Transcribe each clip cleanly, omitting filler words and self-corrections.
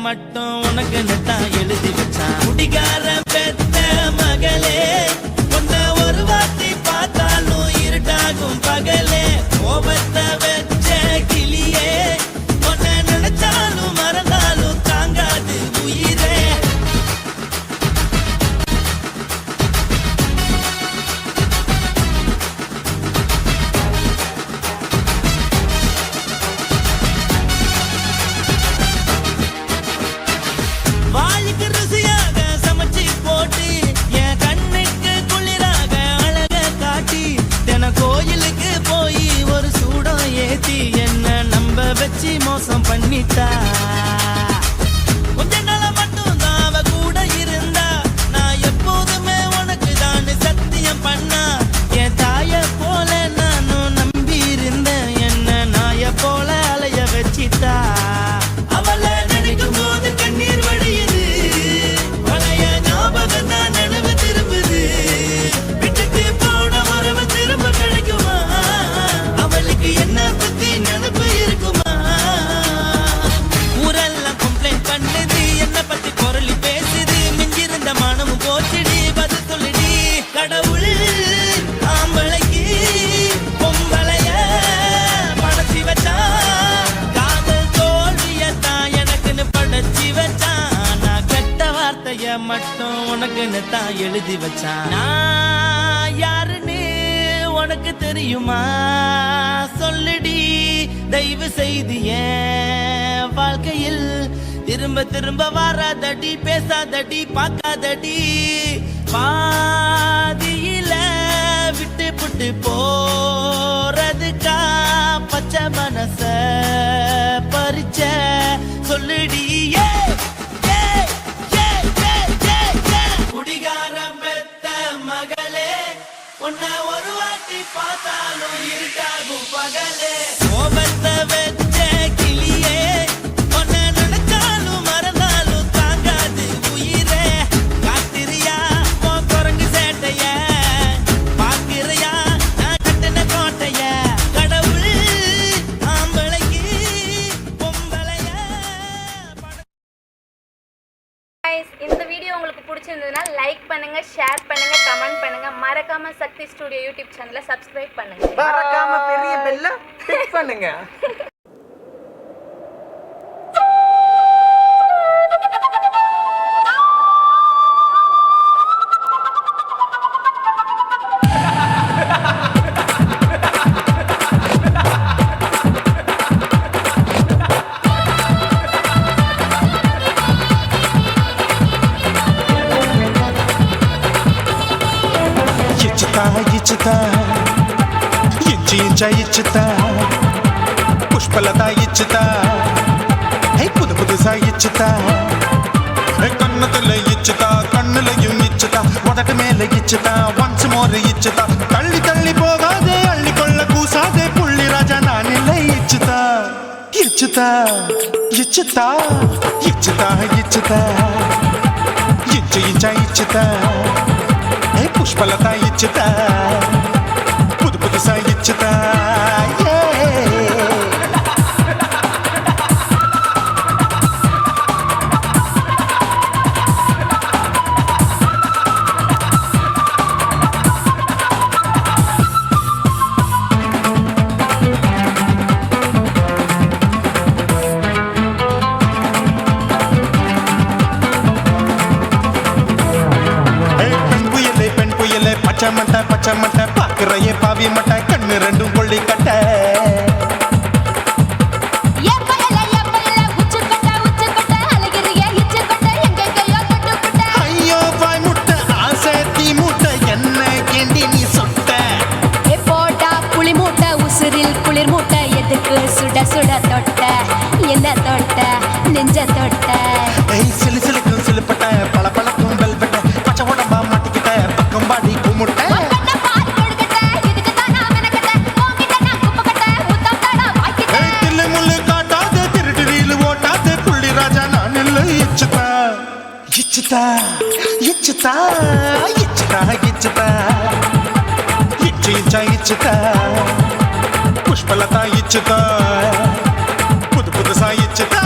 மட்டும் உனக்கு நெத்தான் எழுதி வச்சான். குடிகார பெத்த மகளே, உன்னை ஒரு வாட்டி பார்த்தாலும் இருட்டாகும் பகலே. கோபத்தை வச்ச கிளியே, உன்னை நினைச்சாலும் மறந்தாலும் தாங்காது உயிரே. வாளுக்கு ருசியாக சமைச்சு போட்டு என் கண்ணுக்கு குளிராக அழக காட்டி தின கோயிலுக்கு போய் ஒரு சூடம் ஏத்தி என்ன நம்ப வச்சு மோசம் பண்ணிட்டா. கொஞ்ச நாள மட்டும் தான் அவ கூட இருந்தா, நான் எப்போதுமே உனக்கு தான் சத்தியம் பண்ணா. என் தாய போல நானும் நம்பி இருந்தேன், என்ன நாய போல அலைய வச்சிட்டா. அவளை நினைக்கும் போது கண்ணீர் வடியுது, பழைய ஞாபகம் தான் நினைவு திரும்புது. விட்டுட்டு போன உறவு திரும்ப கிடைக்குமா? உனக்குன்னு தான் எழுதி வச்சான். நான் யாருன்னு உனக்கு தெரியுமா சொல்லுடி, தயவு செய்து என் வாழ்க்கையில் திரும்ப திரும்ப வராதடி, பேசாதடி, பார்க்காதடி. பாதியில விட்டு புட்டு போறதுக்கா பச்சை மனச பறிச்ச சொல்லுடி. குடிகாரம் பெத்த மகளே, உன்னை ஒரு வாட்டி பார்த்தாலும் இருட்டாகும் பகலே. கோபத்தை வச்ச கிளியே, உன்னை நினைச்சாலும் மறந்தாலும் தாங்காது உயிரே. காத்திரியா உன் குரங்கு சேட்டைய, பாக்கிறையா நான் கட்டின கோட்டைய. கடவுள் ஆம்பளைக்கு பொம்பளைய. இந்த வீடியோ உங்களுக்கு பிடிச்சிருந்ததுன்னா லைக் பண்ணுங்க, ஷேர் பண்ணுங்க, கமெண்ட் பண்ணுங்க. மறக்காம சக்தி ஸ்டுடியோ யூடியூப் சேனலை சப்ஸ்கிரைப் பண்ணுங்க. மறக்காம பெரிய பெல்ல கிளிக் பண்ணுங்க. ఇచ్చుతా ఇంచి ఇంచ ఇచ్చుతా పుష్పలత ఇచ్చుతా పుదు పుదుసా ఇచ్చుతా కన్నతుల ఇచ్చుతా కన్నులయు ఇచ్చుతా ఒకటి మేల ఇచ్చుతా వన్స్ మోర్ ఇచ్చుతా తల్లి తల్లి పోగాదే అల్లి కొళ్ళ కూసాదే పుల్లి రాజా నానిల్ల ఇచ్చుతా ఇచ్చుతా ఇచ్చుతా ఇచ్చుతా ఇచ్చుతా ఇంచి ఇంచ ఇచ్చుతా పుష్పలత ఇచ్చుతా పుదు పుదుసా ఇచ్చుతా. பச்சமட்ட பாக்குறையே பாவி மட்ட கண்ணு ரெண்டும் கொள்ளி கட்ட. ஐயோ பாய் முட்டை ஆசை தீ மூட்டை என்ன கேண்டி நீ சொட்ட. போட்டா புளி மூட்டை உசுரில் குளிர் மூட்டை எதுக்கு சுட சுட தொட்ட என்ன தொட்ட நெஞ்ச தொட்ட. சிலு சிலுக்கும் சிலுப்பட்ட பல பழக்கும் வெல்வெட்ட பச்சை உடம்பா மாட்டிக்கிட்ட பக்கம் பாடி குமுட்ட. ఇచ్చుతా ఇచ్చుతా ఇచ్చుతా ఇచ్చుతా ఇచ్చి ఇంచా ఇచ్చుతా పుష్పలత ఇచ్చుతా పుదు పుదుసా ఇచ్చుతా.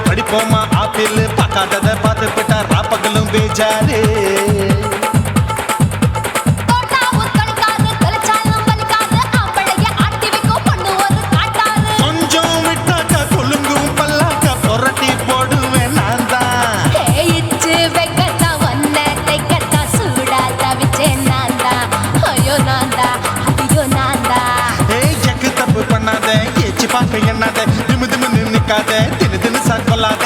கடிப்போமா ஆப்பிள் பார்க்காதத பார்த்து விட்டா ராப்பகலும் பேஜாரு. கொஞ்சம் விட்டாக்க கொலுங்கும் பல்லாக்க புரட்டி போடுவேன் நான் தான். இச்சு வைக்கத்தான் வந்த தைக்கத்தான் சூடா தவிச்சேன் நான் தான். ஐயோ நான் தான் ஐயோ நான் தான். எக்கு தப்பு பண்ணாத ஏச்சி பார்க்க எண்ணாத திமு திமுன்னு நிக்காத தினு தினு சாக்கொள்ளாத.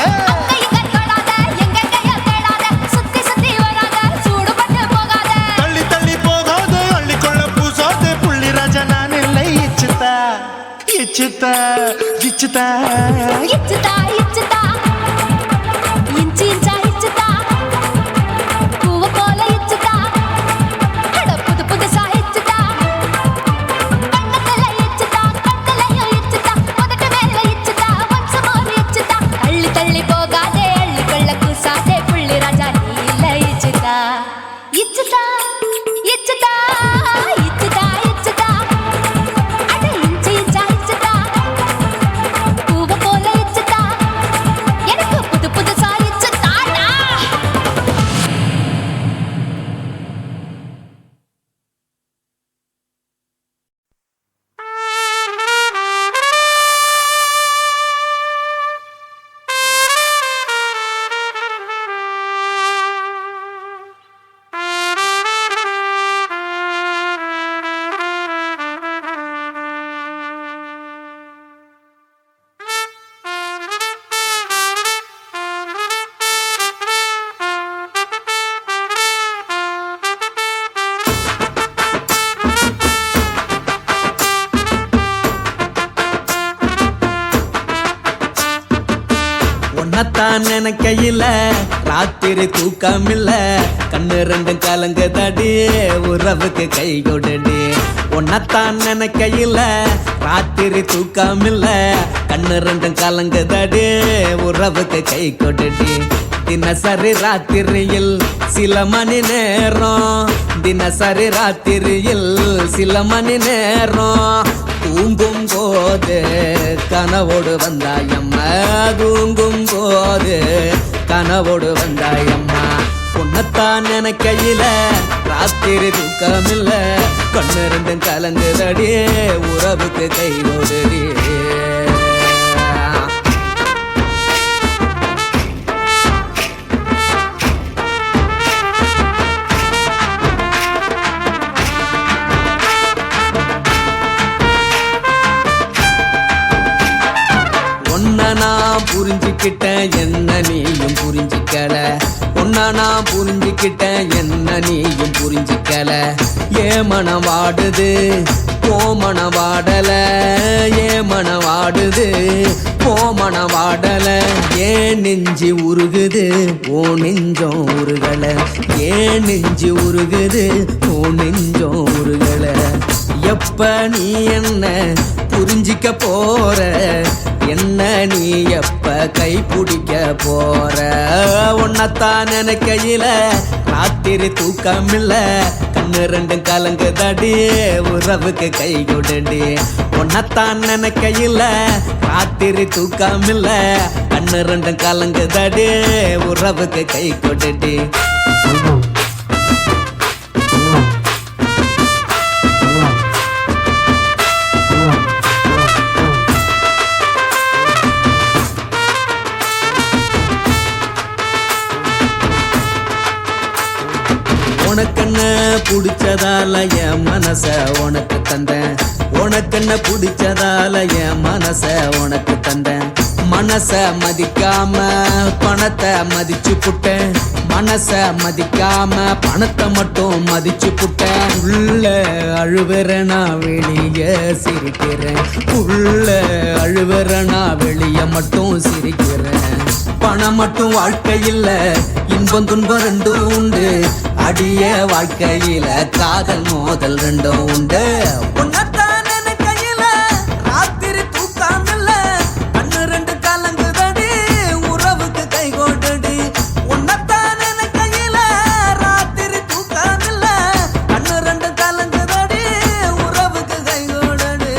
தள்ளி தள்ளி போகாத அள்ளி கொள்ள பூசாத புள்ளி ராஜா நான் இல்லை. இச்சுதா இச்சுதா இச்சுதா இச்சுதா இச்சுதா இஞ்சி இஞ்சா இச்சுதா பூவ போல இச்சுதா புது புதுசா இச்சுதா கண்ணத்துல இச்சுதா கண்ணலையும் இச்சுதா முதட்டு மேல இச்சுதா வம்சமோர் இச்சுதா. தள்ளி தள்ளி போகாதே அள்ளி கொள்ள கூசாதே புள்ளி ராஜா உன்னத்தான் நினைக்கையில ராத்திரி தூக்கமில்ல கண்ணு ரெண்டும் கலங்குதடி உறவுக்கு கை கொடுடி உன்னத்தான் நினைக்கையில ராத்திரி தூக்கமில்ல கண்ணு ரெண்டும் கலங்குதடி உறவுக்கு கை கொடுடி தினசரி ராத்திரியில் சில மணி நேரம் தினசரி ராத்திரியில் சில மணி நேரம் தூங்கும் போது கனவோடு வந்தாயம்மா தூங்கும் போது கனவோடு வந்தாயம்மா உன்னத்தான் நினைக்கையில ராத்திரி தூக்கமில்ல கண்ணு ரெண்டும் கலங்குதடி உறவுக்கு கை ஓடுடி நான் புரிஞ்சுக்கிட்டேன் என்ன நீயும் புரிஞ்சிக்கல உன்ன நான் புரிஞ்சுக்கிட்டேன் என்ன நீயும் புரிஞ்சிக்கல ஏ மனம் வாடுது ஓ மனம் வாடல ஏ மனம் வாடுது ஓ மனம் வாடல ஏன் நெஞ்சு உருகுது ஓ நெஞ்சம் உருகல ஏன் நெஞ்சு உருகுது ஓ நெஞ்சம் உருகல எப்ப நீ என்ன புரிஞ்சிக்க போற என்ன நீ எப்ப கை பிடிக்க போற உன்னத்தான் நினைக்கையில ராத்திரி தூக்கமில்ல கண்ணு ரெண்டும் கலங்குதடி உறவுக்கு கை கொடுடி உன்னத்தான் நினைக்கையில ராத்திரி தூக்கமில்ல கண்ணு ரெண்டும் கலங்குதடி உறவுக்கு கை கொடுடி உனக்கென்ன பிடிச்சதால என் மனச உனக்கு தந்தேன் உனக்கென்ன பிடிச்சதால என் மனச உனக்கு தந்தேன் மனச மதிக்காம பணத்தை மதிச்சு புட்டேன் மனச மதிக்காம பணத்தை மட்டும் மதிச்சு புட்டேன் உள்ள அழுவுறனா வெளிய சிரிக்கிறேன் உள்ள அழுவுறனா வெளிய மட்டும் சிரிக்கிறேன் பணம் மட்டும் வாழ்க்கையில் இன்பம் துன்பம் ரெண்டும் உண்டு அடிய வாழ்க்கையில காதல் மோதல் ரெண்டும் உண்டு உன்னத்தான் நினைக்கையில ராத்திரி தூக்கமில்ல கண்ணு ரெண்டு கலங்குதடி உறவுக்கு கை கொடுடி உன்னத்தான் நினைக்கையில ராத்திரி தூக்கமில்ல கண்ணு ரெண்டு கலங்குதடி உறவுக்கு கை கொடுடி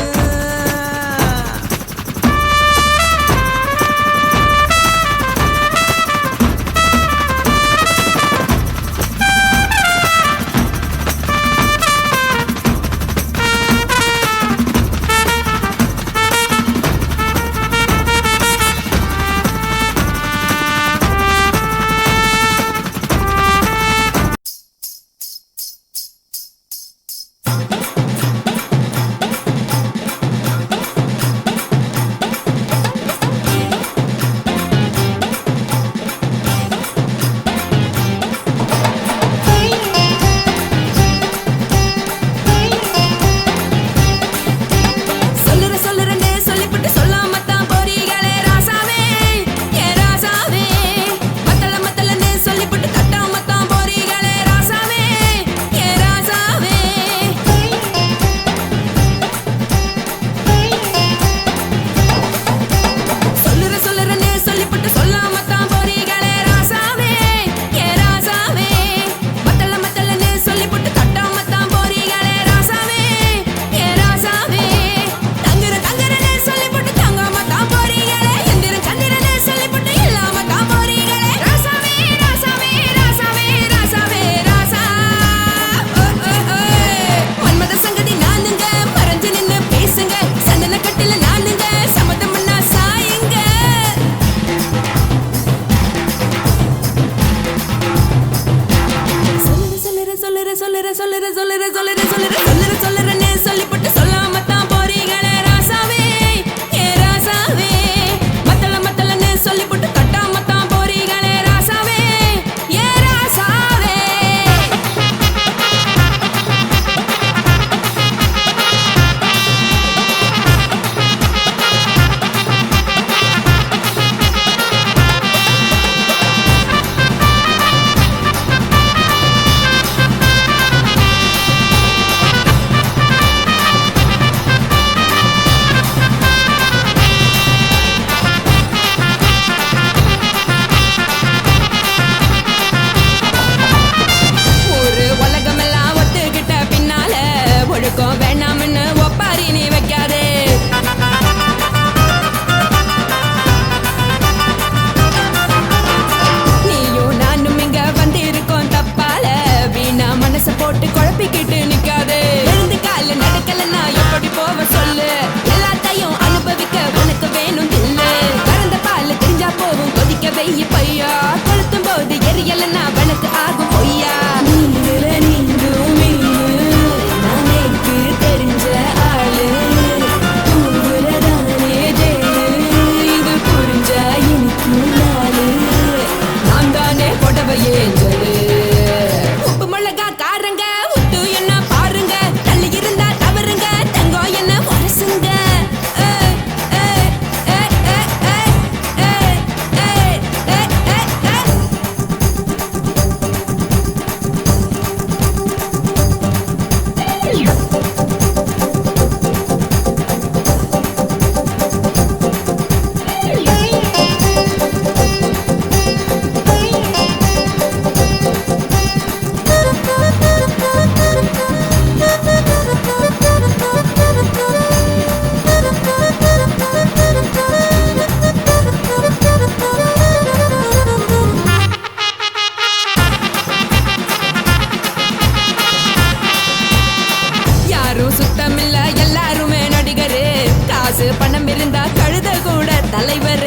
தலைவர்.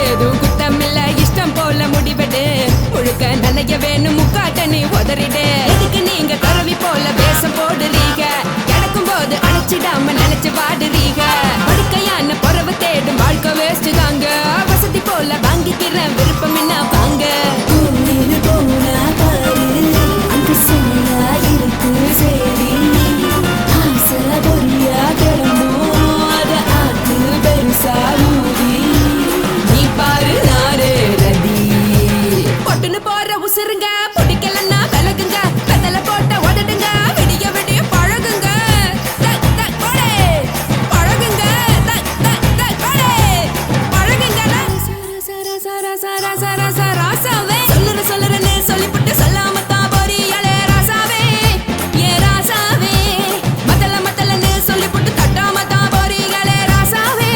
ஏதும் குத்தமில்ல இஷ்டம் போல முடிவெடு. முழுக்க நனைய வேணும் முக்காட்ட நீ உதறிடு. எதுக்கு நீங்க கருவி போல வேஷம் போடுறீங்க? கிடக்கும் போது அணைச்சிடாம நினைச்சு வாடுறீங்க. படுக்கையான பொறவை தேடும் வாழ்க்கை வேஸ்ட் தாங்க. வசதி போல வாங்கிக்கிறேன் விருப்பம் என்ன வாங்க. நீ பாரு நாரு ரதி பொட்டுன்னு போற உசுருங்க. பிடிக்கலன்னா விலகுங்க. பெதல போட்ட உதடுங்க. விடிய விடிய பழகுங்க. பழகுங்க பழகுங்க. ராசாவே சொல்லுறேன்னு சொல்லிவிட்டு சொல்லாம தான் போறியாளே ராசாவே. ஏ ராசாவே மத்தலன்னு சொல்லிவிட்டு தட்டாம தான் போறீங்களே ராசாவே.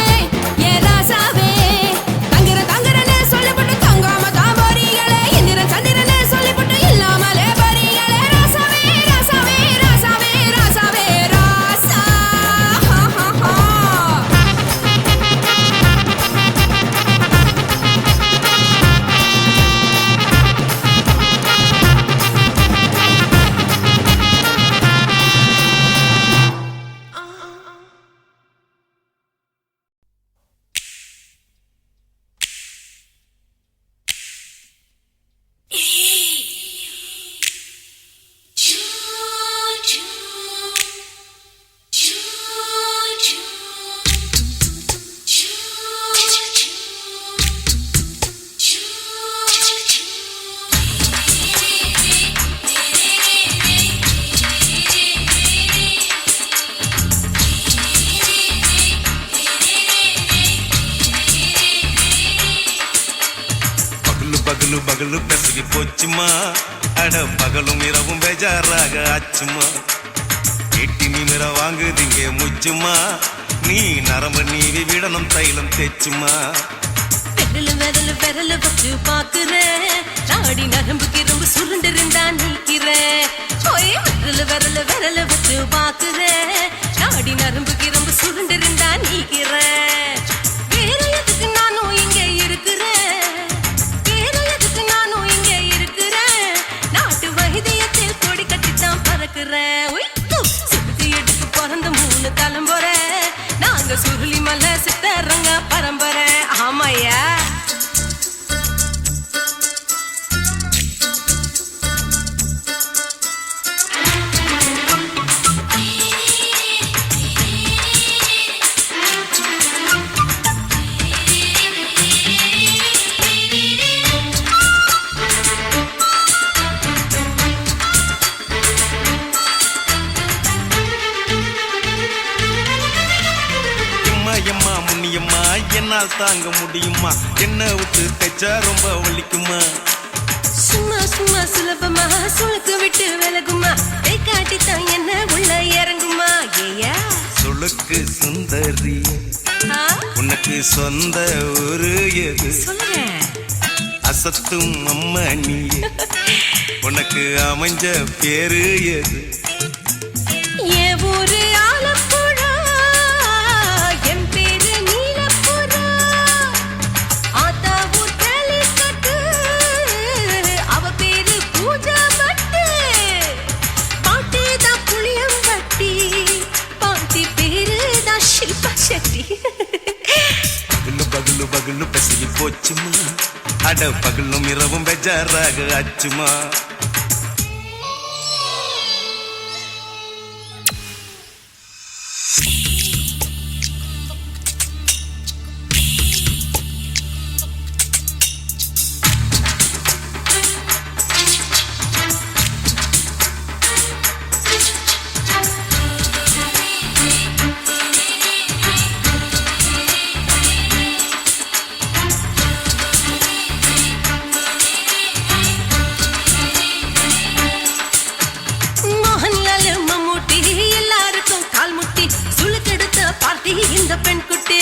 ஏ ராசாவே தங்குறேன்னு சொல்லிவிட்டு தங்காம தான் போறீங்களே. இந்திரன் சந்திரன்னு சொல்லிவிட்டு இல்லாமலே போறீங்களே ராசாவே. ராசாவே ராசாவே ராசாவே ராசா. பகலு பகலு பெசகி போச்சுமா. அட பகலும் இரவும் பேஜாராக ஆச்சுமா. எட்டி நிமிர வாங்குதீங்க முச்சுமா. நீ நரம்பு நீவி விடணும் தைலம் தேச்சுமா. விரல வச்சு பாக்குறேன். நாடி நரம்புக்கு ரொம்ப சுருண்டு இருந்தா நீக்கிறேன். விரல வச்சு பாக்குறேன். நாடி நரம்புக்கு ரொம்ப சுருண்டு இருந்தா நீக்கிறேன். வேற எதுக்கு நானும் இங்க இருக்கிறேன்? வேற எதுக்கு நானும் இங்க இருக்கிறேன்? நாட்டு வைத்தியத்தில் கொடி கட்டித்தான் பறக்கிறேன். சுத்தி எடுத்து பிறந்த 3 தலைமுறை. நாங்க சுருளி மலை சித்தரங்க பரம்பரை. ஆமாயா எம்மா முன்னியம்மா என்னால் தாங்க முடியுமா? என்ன விட்டு தைச்சா ரொம்ப வலிக்குமா? சும்மா சும்மா சுலபமா சுளுக்கு விட்டு விலகுமா? கை காட்டித்தான் என்ன உள்ள இறங்குமா? ஏயா சுளுக்கு சுந்தரி உனக்கு சொந்த ஊரு எது? சொல்றேன் அசத்தும் அம்மா நீ உனக்கு அமைஞ்ச பேரு எது? என் ஊரு ஆலப்புழா. என் பேரு நீலப்புறா. ஆத்தா ஊர் கேலிக்கட்டு. அவ பேரு பூஜா பட்டு. பாட்டி தான் புளியம்பட்டி. பாட்டி பேரு தான் ஷில்பா செட்டி. பகலு பகலு பகலு பெசகி போச்சுமா. அட பகலும் இரவும் பெஜாராக ஆச்சுமா. இந்த பெண் குட்டி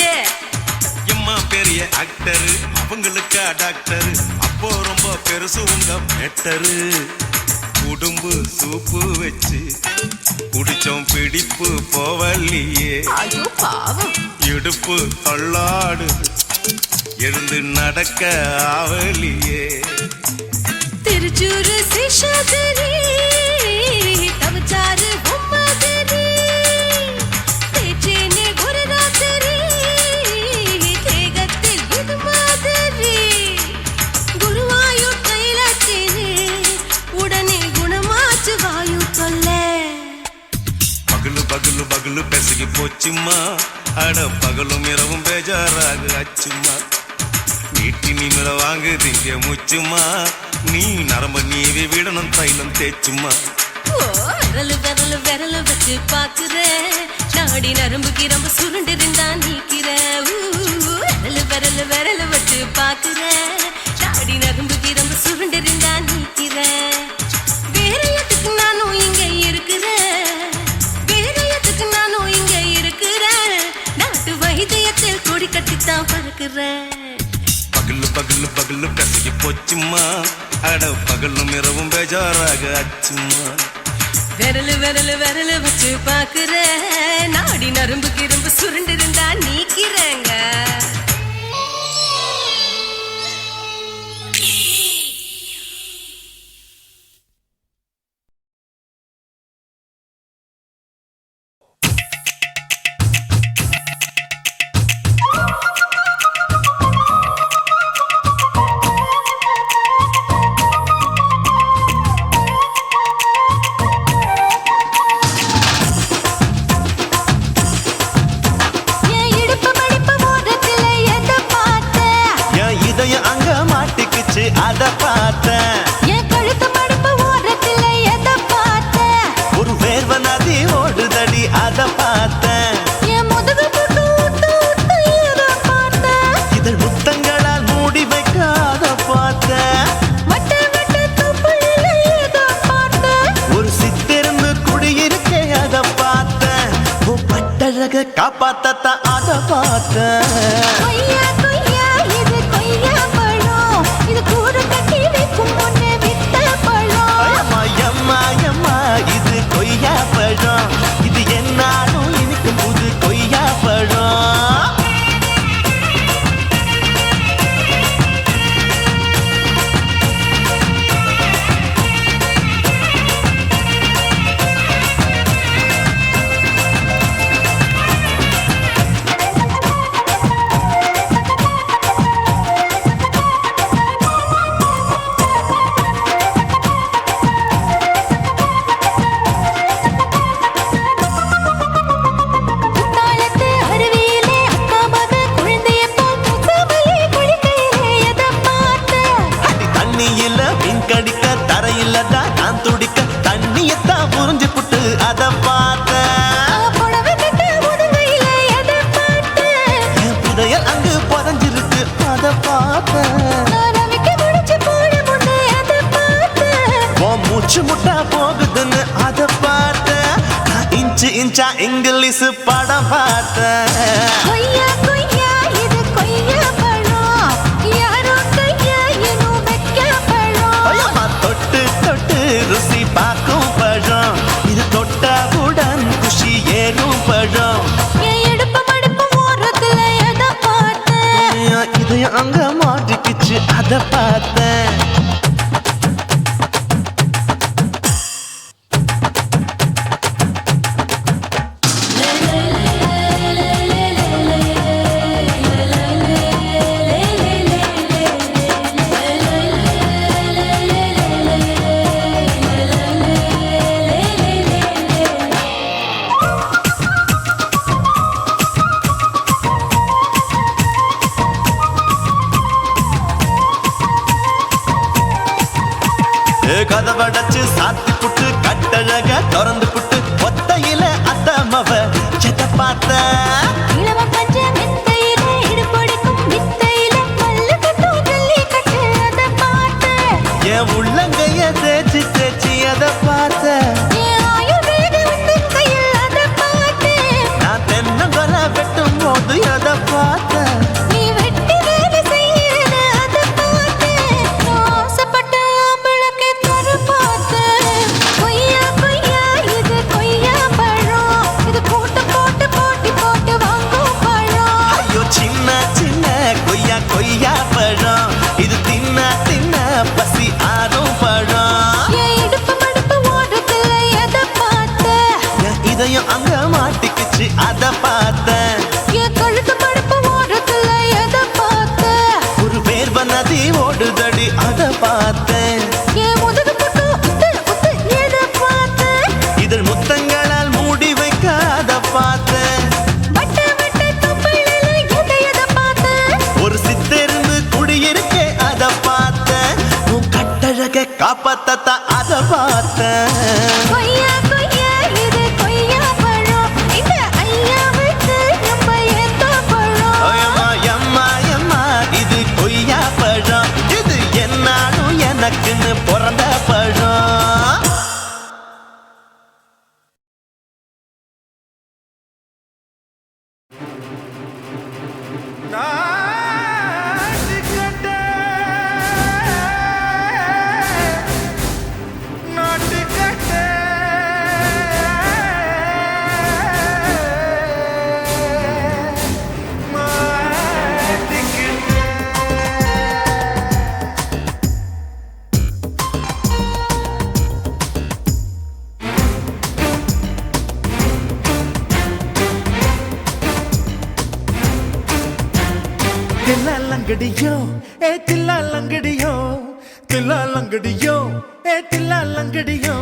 எம்மா பெரிய ஆக்டர் அவங்களுக்கா டாக்டர் அப்போ ரொம்ப பெருசு உங்க மேட்டரு உடும்பு சூப்பு வச்சு குடிச்சோம் பிடிப்பு போவல்லையே. ஐயோ பாவம். இடுப்பு தள்ளாடு எழுந்து நடக்க ஆவலியே. திருச்சூரு சிஷாதிரி தவச்சாரு பொம்மாதிரி தேச்சேனே ஒரு ராத்திரி தேகத்தில் இது மாதிரி குருவாயு கைலாச்சேனே உடனே குணமாச்சு வாயு சொல்ல. பகலு பகலு பகலு பெசகி போச்சுமா அட பகலும் இரவும் பேஜாராக அச்சுமா. நீட்டி நிமிர வாங்கு திங்க முச்சுமா நீ நரம்ப நீவி விடணும் தைலம் தேச்சுமா. ஓ விரலு விரலு விரலு வச்சு பாக்குற நாடி நரம்பு கிரம்பு சுருண்டு இருந்தா நீக்கிற. விரலு விரலு விரலு வச்சு பாக்குற நாடி நரம்பு கிரம்பு சுருண்டு இருந்தா நீக்கிற. வேற எதுக்கு நானும் இங்க இருக்கிற வேற எதுக்கு நானும் இங்க இருக்கிற நாட்டு வைத்தியத்தில் கொடி கட்டித்தான் பறக்குற. பகலு பகலு பகலு கசகி போச்சுமா அட பகலும் இரவும் பேஜாராக அச்சுமா. விரலு விரலு விரலு வச்சு பாக்குற நாடி நரம்பு கிரம்பு சுருண்டு இருந்தா நீக்கிறங்க. அத பார்த்தேன் என் கழுத்து மடுப்பு ஓரத்துல எத பார்த்தேன் ஒரு வேர்வ நதி ஓடுதடி அத பார்த்தேன் என் முதுகு புட்டு விட்டு விட்டு எத பார்த்தேன் இதழ் முத்தங்களால் மூடி வைக்க அத பார்த்தேன் வட்ட வட்ட தொப்புள்ள எத பார்த்தேன் ஒரு சித்திருந்து குடியிருக்க அத பார்த்தேன் பட்டழக காப்பாத்தத்தான் அத பார்த்தேன். கொய்யா கொய்யா இது கொய்யா பழம் இது கூறு கட்டி வைக்கும் முன்னே வித்த பழம். அம்மா அம்மா இது கொய்யா பழம் இது என்னாலும் இனிக்கும் புது கொய்யா பழம். குத்தாலத்து அருவியிலே அக்கா மக குழந்தைய போல் முகமையே குளிக்கையிலே எத பார்த்தேன் அடி தண்ணியில மீன் கடிக்க தரையில தான் நான் துடிக்க தண்ணியத்தான் புரிஞ்சு புட்டு அத பார்த்தேன். புடவை கட்ட முதுகையில எத பார்த்தேன் என் புதையல் அங்கு புதஞ்சிருக்கு அத பார்த்தேன். நான் ரவிக்கு முடிச்சு போட முன்னே எத பார்த்தேன் உன் மூச்சு முட்டா போகுதுன்னு அத பார்த்தேன். நான் இன்ச்சு இன்ச்சா இங்கிலீஷ் படம் பார்த்தேன். கொய்யா கொய்யா இது கொய்யா பழம் யாரோ கையா இன்னும் வைக்க பழம் ஐயம்மா தொட்டு தொட்டு ருசி பார்க்கும் பழம் இது தொட்டவுடன் குஷி ஏறும் பழம். என் இடுப்பு மடுப்பு ஓரத்துல எத பார்த்தேன் இது அங்க மாட்டிக்கிச்சு அத பார்த்தேன். கதவடைச்சு சாத்தி புட்டு கட்டழக திறந்து புட்டு ஒத்தையில அத்தமவ செத்த பார்த்த இளவ பஞ்ச மெத்தையில இடுப்பொடிக்கும் வித்தையில மல்லு கட்டும் ஜல்லி கட்டு அத பார்த்தேன் என் உள்ளங்கைய தேய்ச்சி தேய்ச்சி அத பார்த்த என் ஆயுர்வேத உந்தன் கையில் அத பார்த்தேன் நான் தென்னங்கொல வெட்டும் போது அத பார்த்த நீ வெட்டி வேலை செய்யறது அத பார்த்தேன் ஆசைப்பட்ட ஆம்பளுக்கு தர பார்த்தேன் வந்துச்சு அத பார்த்தேன். என் கழுத்து படுப்பு ஓரத்துல எதை பார்த்த? ஒரு வேர்வ நதி ஓடுதடி அத பார்த்தேன். என் முதுகு புட்டு உத்து உத்து எதை பார்த்த? இதழ் முத்தங்களால் மூடி வைக்க அத பார்த்தேன். வட்ட வட்ட தொப்பையில எதை பார்த்த? ஒரு சித்தெருந்து குடியிருக்கே அத பார்த்தேன். உன் கட்டழக காப்பாத்தத்தா அத பார்த்தேன். கொய்யா கொய்யா இது கொய்யா பழம், இந்த ஐயாவுக்கு ரொம்ப ஏத்த பழம். அம்மா எம்மா எம்மா இது கொய்யா பழம், இது என்னாலும் எனக்குன்னு பிறந்த பழம். தில்லாலங்கடியோ ஏ தில்லாலங்கடியோ, தில்லாலங்கடியோ ஏ தில்லாலங்கடியோ,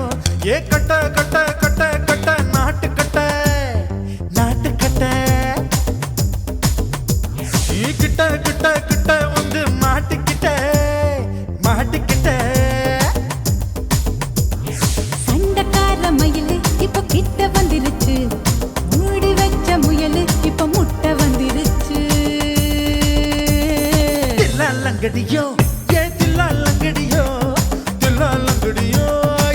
ஏ கட்ட கட்ட கட்ட கட்ட நாட்டு கட்ட நாட்டு கட்ட, நீ கிட்ட கிட்ட கிட்ட வந்து மாட்டிக்கிட்ட மாட்டிக்கிட்ட. சண்டைக்கார மயிலு இப்ப கிட்ட வந்துருச்சு, மூடி வச்ச முயலு இப்ப முட்டை வந்துருச்சு. தில்லாலங்கடியோ ஏ தில்லாலங்கடியோ, தில்லாலங்கடியோ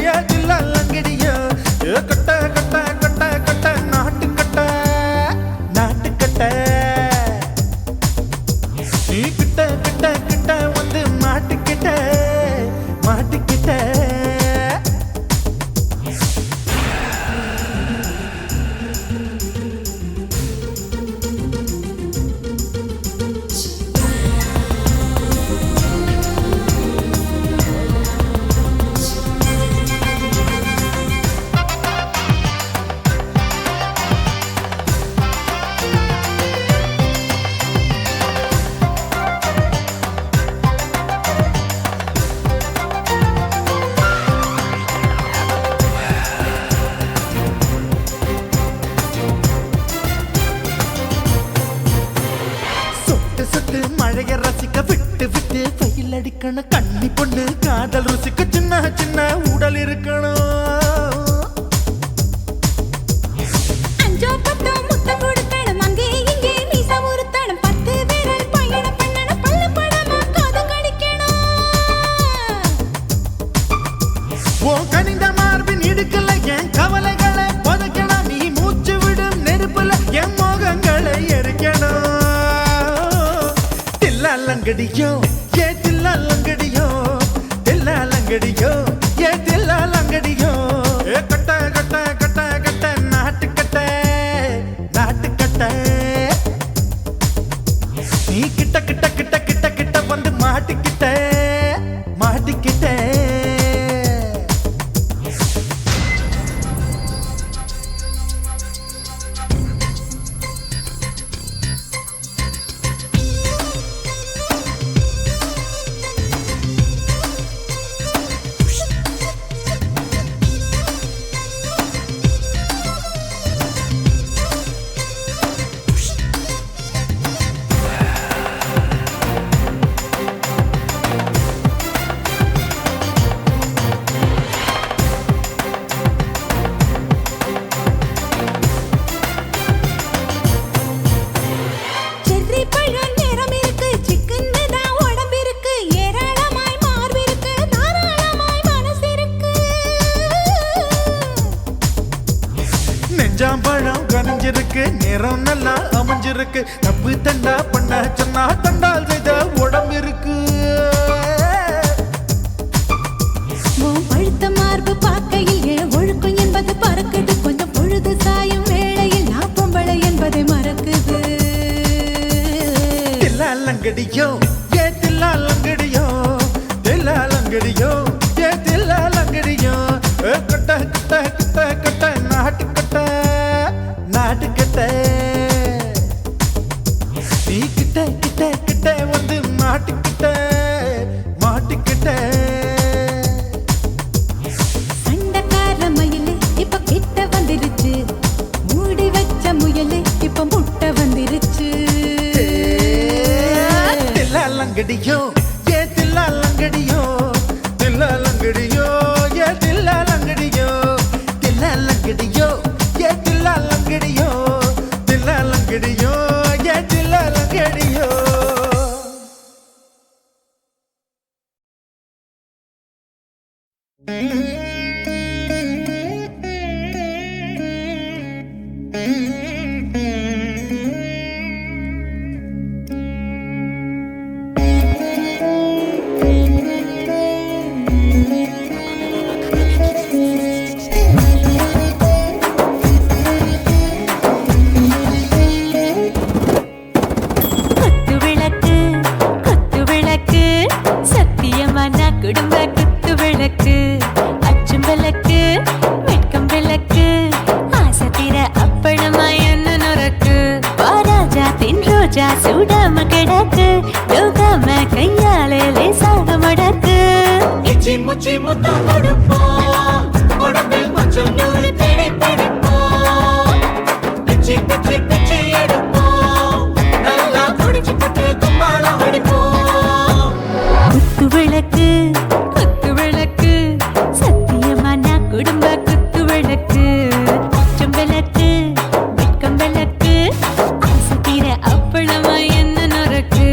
ஏ தில்லாலங்கடியோ, ஏ கட்ட கட்ட கட்ட கட்ட நாட்டு கட்ட நாட்டு கட்ட, நீ கிட்ட கிட்ட கிட்ட வந்து மாட்டிக்கிட்ட மாட்டிக்கிட்ட. சொட்டு சொட்டு மழைய ரசிக்க விட்டு விட்டு வெயில் அடிக்கணும், கண்ணி பொண்ணு காதல் ருசிக்க சின்ன சின்ன உடல் இருக்கணும். அஞ்சோ பத்தோ முத்தம் கொடுக்கணும், அங்கே இங்கே மீசை உறுத்தணும், 10 விரல் பயணம் பண்ணணும், பல்ல படமா காது கடிக்கணும். உன் கனிந்த மார்பின் இடுக்கல என் கவலைகளை புதைக்கணும், நீ மூச்சு விடும் நெருப்புல என் மோகங்களை எரிக்கணும். தில்லாலங்கடியோ ஏ தில்லாலங்கடியோ, தில்லாலங்கடியோ ஏ தில்லாலங்கடியோ, ஏ கட்ட கட்ட கட்ட கட்ட நாட்டு கட்ட நாட்டு கட்ட, நீ கிட்ட கிட்ட கிட்ட கிட்ட கிட்ட வந்து மாட்டிக்கிட்ட மாட்டிக்கிட்ட. செர்ரி பழம் நிறம் இருக்கு, சிக்கன்னு தான் உடம்பு இருக்கு, ஏராளமாய் மார்பு இருக்கு, தாராளமாய் மனசு இருக்கு. நெஞ்சாம்பழம் கனிஞ்சிருக்கு, நிறம் நல்லா அமைஞ்சிருக்கு, தப்பு தண்டா பண்ண சொன்னா தண்டால் செய்த உடம்பு இருக்கு. உன் பழுத்த மார்பு பார்க்கையில் என் ஒழுக்கம் என்பது பறக்குது, கொஞ்சம் பொழுது சாயும் வேளையில் நான் பொம்பளை என்பதை மறக்குது. தில்லாலங்கடியோ ஏ தில்லாலங்கடியோ, தில்லாலங்கடியோ ஏ தில்லாலங்கடியோ, ஏ கட்ட கட்ட கட்ட கட்ட நாட்டு கட்ட நாட்டு கட்ட. லங்கடியோ ஏ தில்லா லங்கடியோ தில்லா லங்கடியோ ஏ தில்லா லங்கடியோ தில்லா லங்கடியோ ஏ தில்லா லங்கடியோ தில்லா லங்கடியோ ஏ தில்லா லங்கடியோ குடும்ப குத்து விளக்கு அச்சும் விளக்கு வெட்கம் விளக்கு ஆசை தீர அப்பளமா என்ன நுறக்கு வாராஜா தின் ரோஜா சூடாம கிடக்கு யோகாம கையாலே லேசாக மடக்கு இச்சி முச்சி முத்தம் கொடுப்போம் உடம்பில் கொஞ்சம் நூறு தேடி பிடிப்போம் பிச்சி பிச்சி பிச்சி எடுப்போம் நல்லா குடிச்சு புட்டு கும்மாளம் அடிப்போம் குத்து விளக்கு குத்து விளக்கு சத்தியமான குடும்ப குத்து விளக்கு அச்சம் விளக்கு வெட்கம் விளக்கு ஆசை தீர அப்பளமா என்ன நுறக்கு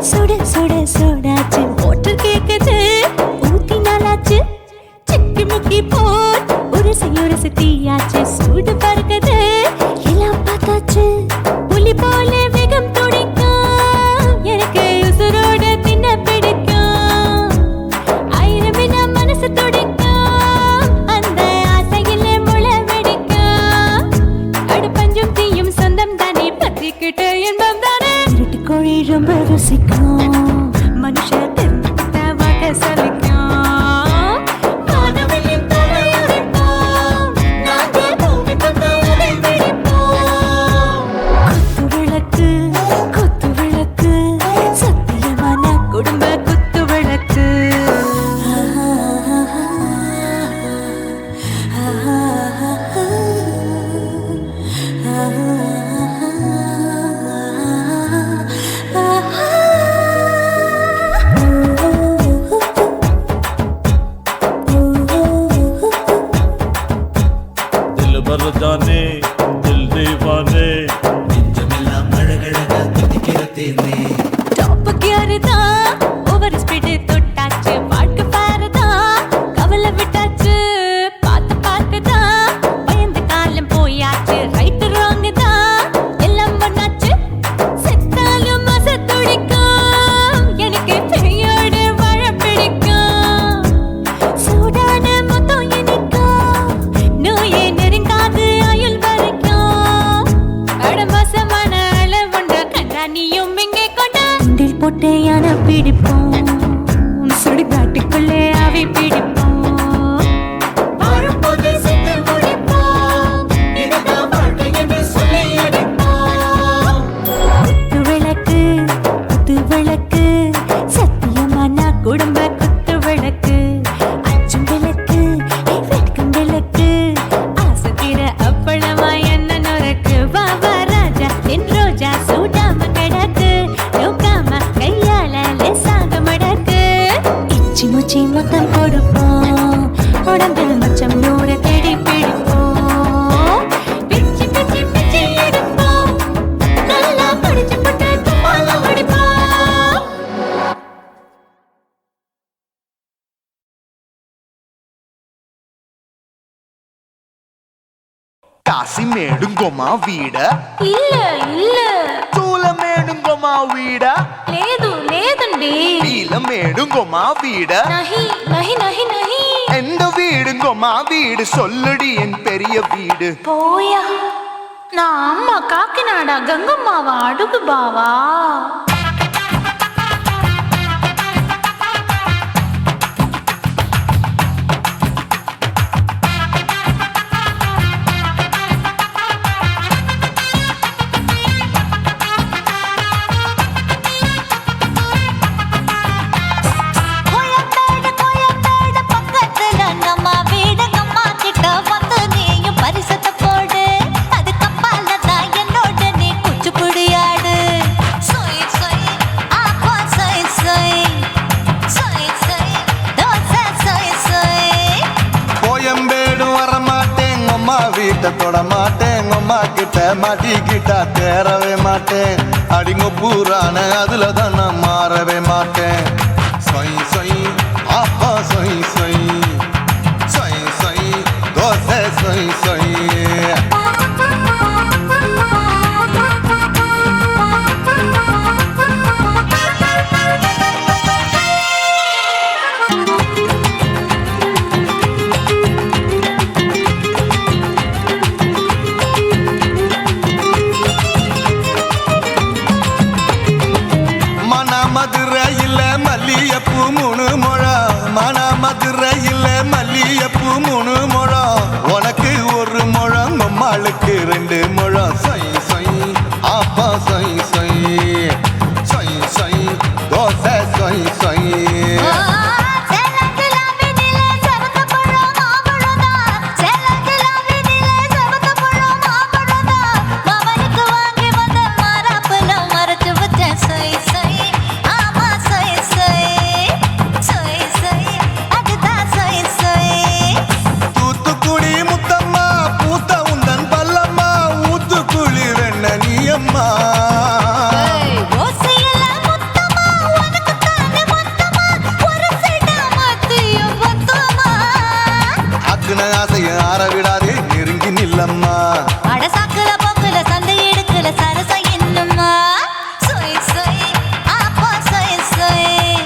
சுட சுட சுடாச்சு மோட்டர் கேக்குது ஊத்தி நாளாச்சு சிக்கி முக்கி போர் ஒரு தீயாச்சு சூடு பறக்குது எல்லாம் பார்த்தாச்சு புலி போல வேகம் துடிக்கும் எனக்கு உசுரோட தின்ன பிடிக்கும் ஆயிரம் மனசு துடிக்கும் அந்த ஆசையில முளை வெடிக்கும் அடு பஞ்சும் தீயும் சொந்தம் தானே பத்திக்கிட்டு இன்பம் தானே இருட்டு கோழி ரொம்ப ருசிக்கும் மனுஷ தெரிஞ்சுக்கிட்ட வாக்க சலிக்கும் வானவெளியும் தலையுடைப்போம் நாங்கள் பூமி பந்த உடை வெடிப்போம் குத்து விளக்கு சத்தியமான குடும்ப குத்து விளக்கு जाने दिल दीवाने நெஞ்சமெல்லாம் அழகழகா துடிக்கிற தேனே டாப் கியர் தான் ஓவர் ஸ்பீட் தொட்டாச்சு வாழ்க்கை பாரு தான் கவலை விட்டாச்சு பார்த்து தான் பயந்து காலம் போயாச்சு ரைட் ராங் தான் எல்லாம் பண்ணாச்சு செத்தாலும் மச துடிக்கும் எனக்கு பெரியோடு வாழ பிடிக்கும் சூடான மொத்தம் எனக்கும் நோயே நெருங்காது ஆயுள் வரைக்கும் அடமோசமான அளவுண்ட கண்டானியும் இங்கே கொண்ட உண்டில் போட்டு யானை பிடிப்போம் சுடுகாட்டுக்குள்ளே அவை பிடிப்போம் வரும்போது செத்து முடிப்போம் இதுதான் வாழ்க்கை என்று சொல்லி அடிப்போம் குத்து விளக்கு சத்தியமான குடும்ப குத்து விளக்கு அச்சும் விளக்கு வெட்கம் விளக்கு ஆசை தீர அப்பளமா என்ன நுறக்கு வா ராஜா என் ரோஜா சூடாம கிடக்கு யோகாம கையால லேசாக மடக்கு இச்சி முச்சி மொத்தம் கொடுப்போம் உடம்பில் மச்சம் நூறு தேடி பிடிப்போம் பிச்சி பிச்சி பிச்சி எடுப்போம் நல்லா படிச்சு போட்டு கும்மாளம் அடிப்போம் కాశీమేడుంగోమా వీడ இல்ல చూలమేడుంగోమా వీడ లేదండి నీలమేడుంగోమా వీడ నహి எந்த வீடுங்கோமா வீடு சொல்லுடி என் பெரிய வீடு போயா నా అమ్మ కాకినాడ గంగమ్మావ అడుగు బావా. வீட்டை தொட மாட்டேன், அம்மா கிட்ட மாட்டிக்கிட்டா தேரவே மாட்டேன். அடிங்க பூரான அதுல தான் நான் மாறவே மாட்டேன். சொய் சொய் அப்பா சொய் சொய் சொய் சொய் தோசை சொய் சொய். மதுரையில் மல்லியப்பூ 3 முழம், மன மதுரையில் மல்லியப்பூ 3 முழம். உனக்கு 1 முழம், அம்மாளுக்கு 2 முழம். சொய் சொய் அப்பா சொய் சொய் சொய் சொய் தோசை சொய் சொய். ஆசைய ஆற விடாதே நெருங்கி நில்லம்மா. அடசாக்குல போக்குல சந்தை எடுக்கல சரச என்னம்மா. சொய் சொய் அப்பா சொய் சொய்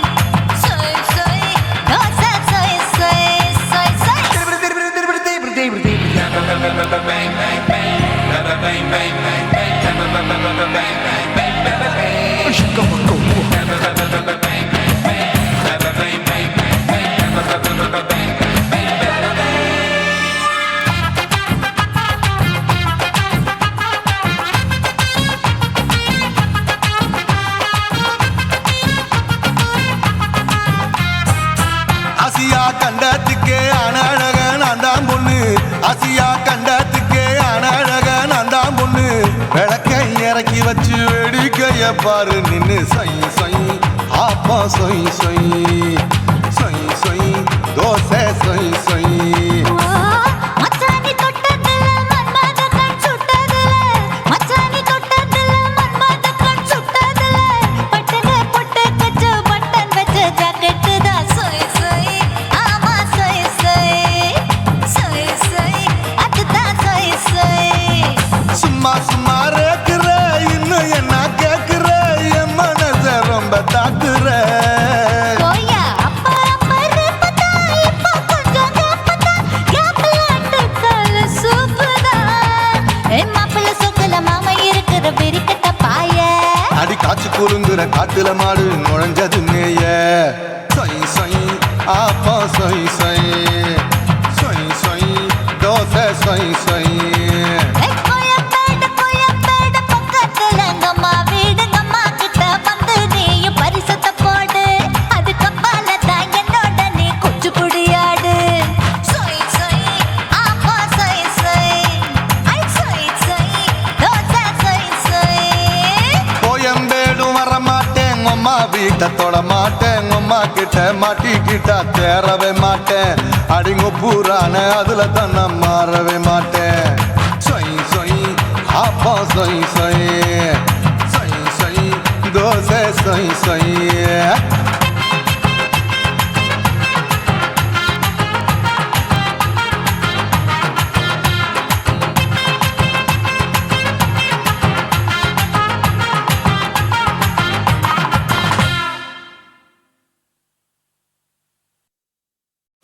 சொய் சொய் தோசை சொய் சொய் சொய் சொய். ஆசியா கண்டத்துக்கே அனழக நான் தான் பொண்ணு. ஆசியா கண்டத்துக்கே அனழக நான் தான் பொண்ணு. விளக்கை இறக்கி வச்சு வேடிக்கைய பாரு நின்னு. சொய் சொய் அப்பா சொய் சொய் சொய் சொய் தோசை சொய் சொய். சும்மா சும்மா ரேக்குற இன்னும் என்ன கேக்குற, என் மனச ரொம்ப தாக்குற. அடி காய்ச்சி குலுங்குற காட்டுல மாடு நுழைஞ்சது மேய. சொய் சொய் அப்பா சொய் சொய் சொய் சொய் தோசை சொய் சொய். வீட்டை தொட மாட்டேன், அம்மா கிட்ட மாட்டிக்கிட்டா தேரவே மாட்டேன். அடிங்க பூரான அதுல தான் நான் மாறவே மாட்டேன். சொய் சொய் அப்பா சொய் சொய் சொய் சொய் தோசை சொய் சொய்.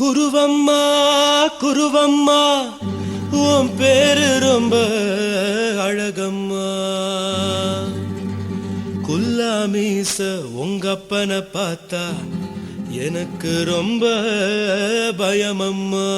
குருவம்மா குருவம்மா உன் பேரு ரொம்ப அழ மீச உங்க அப்பனை பார்த்தா எனக்கு ரொம்ப பயமம்மா.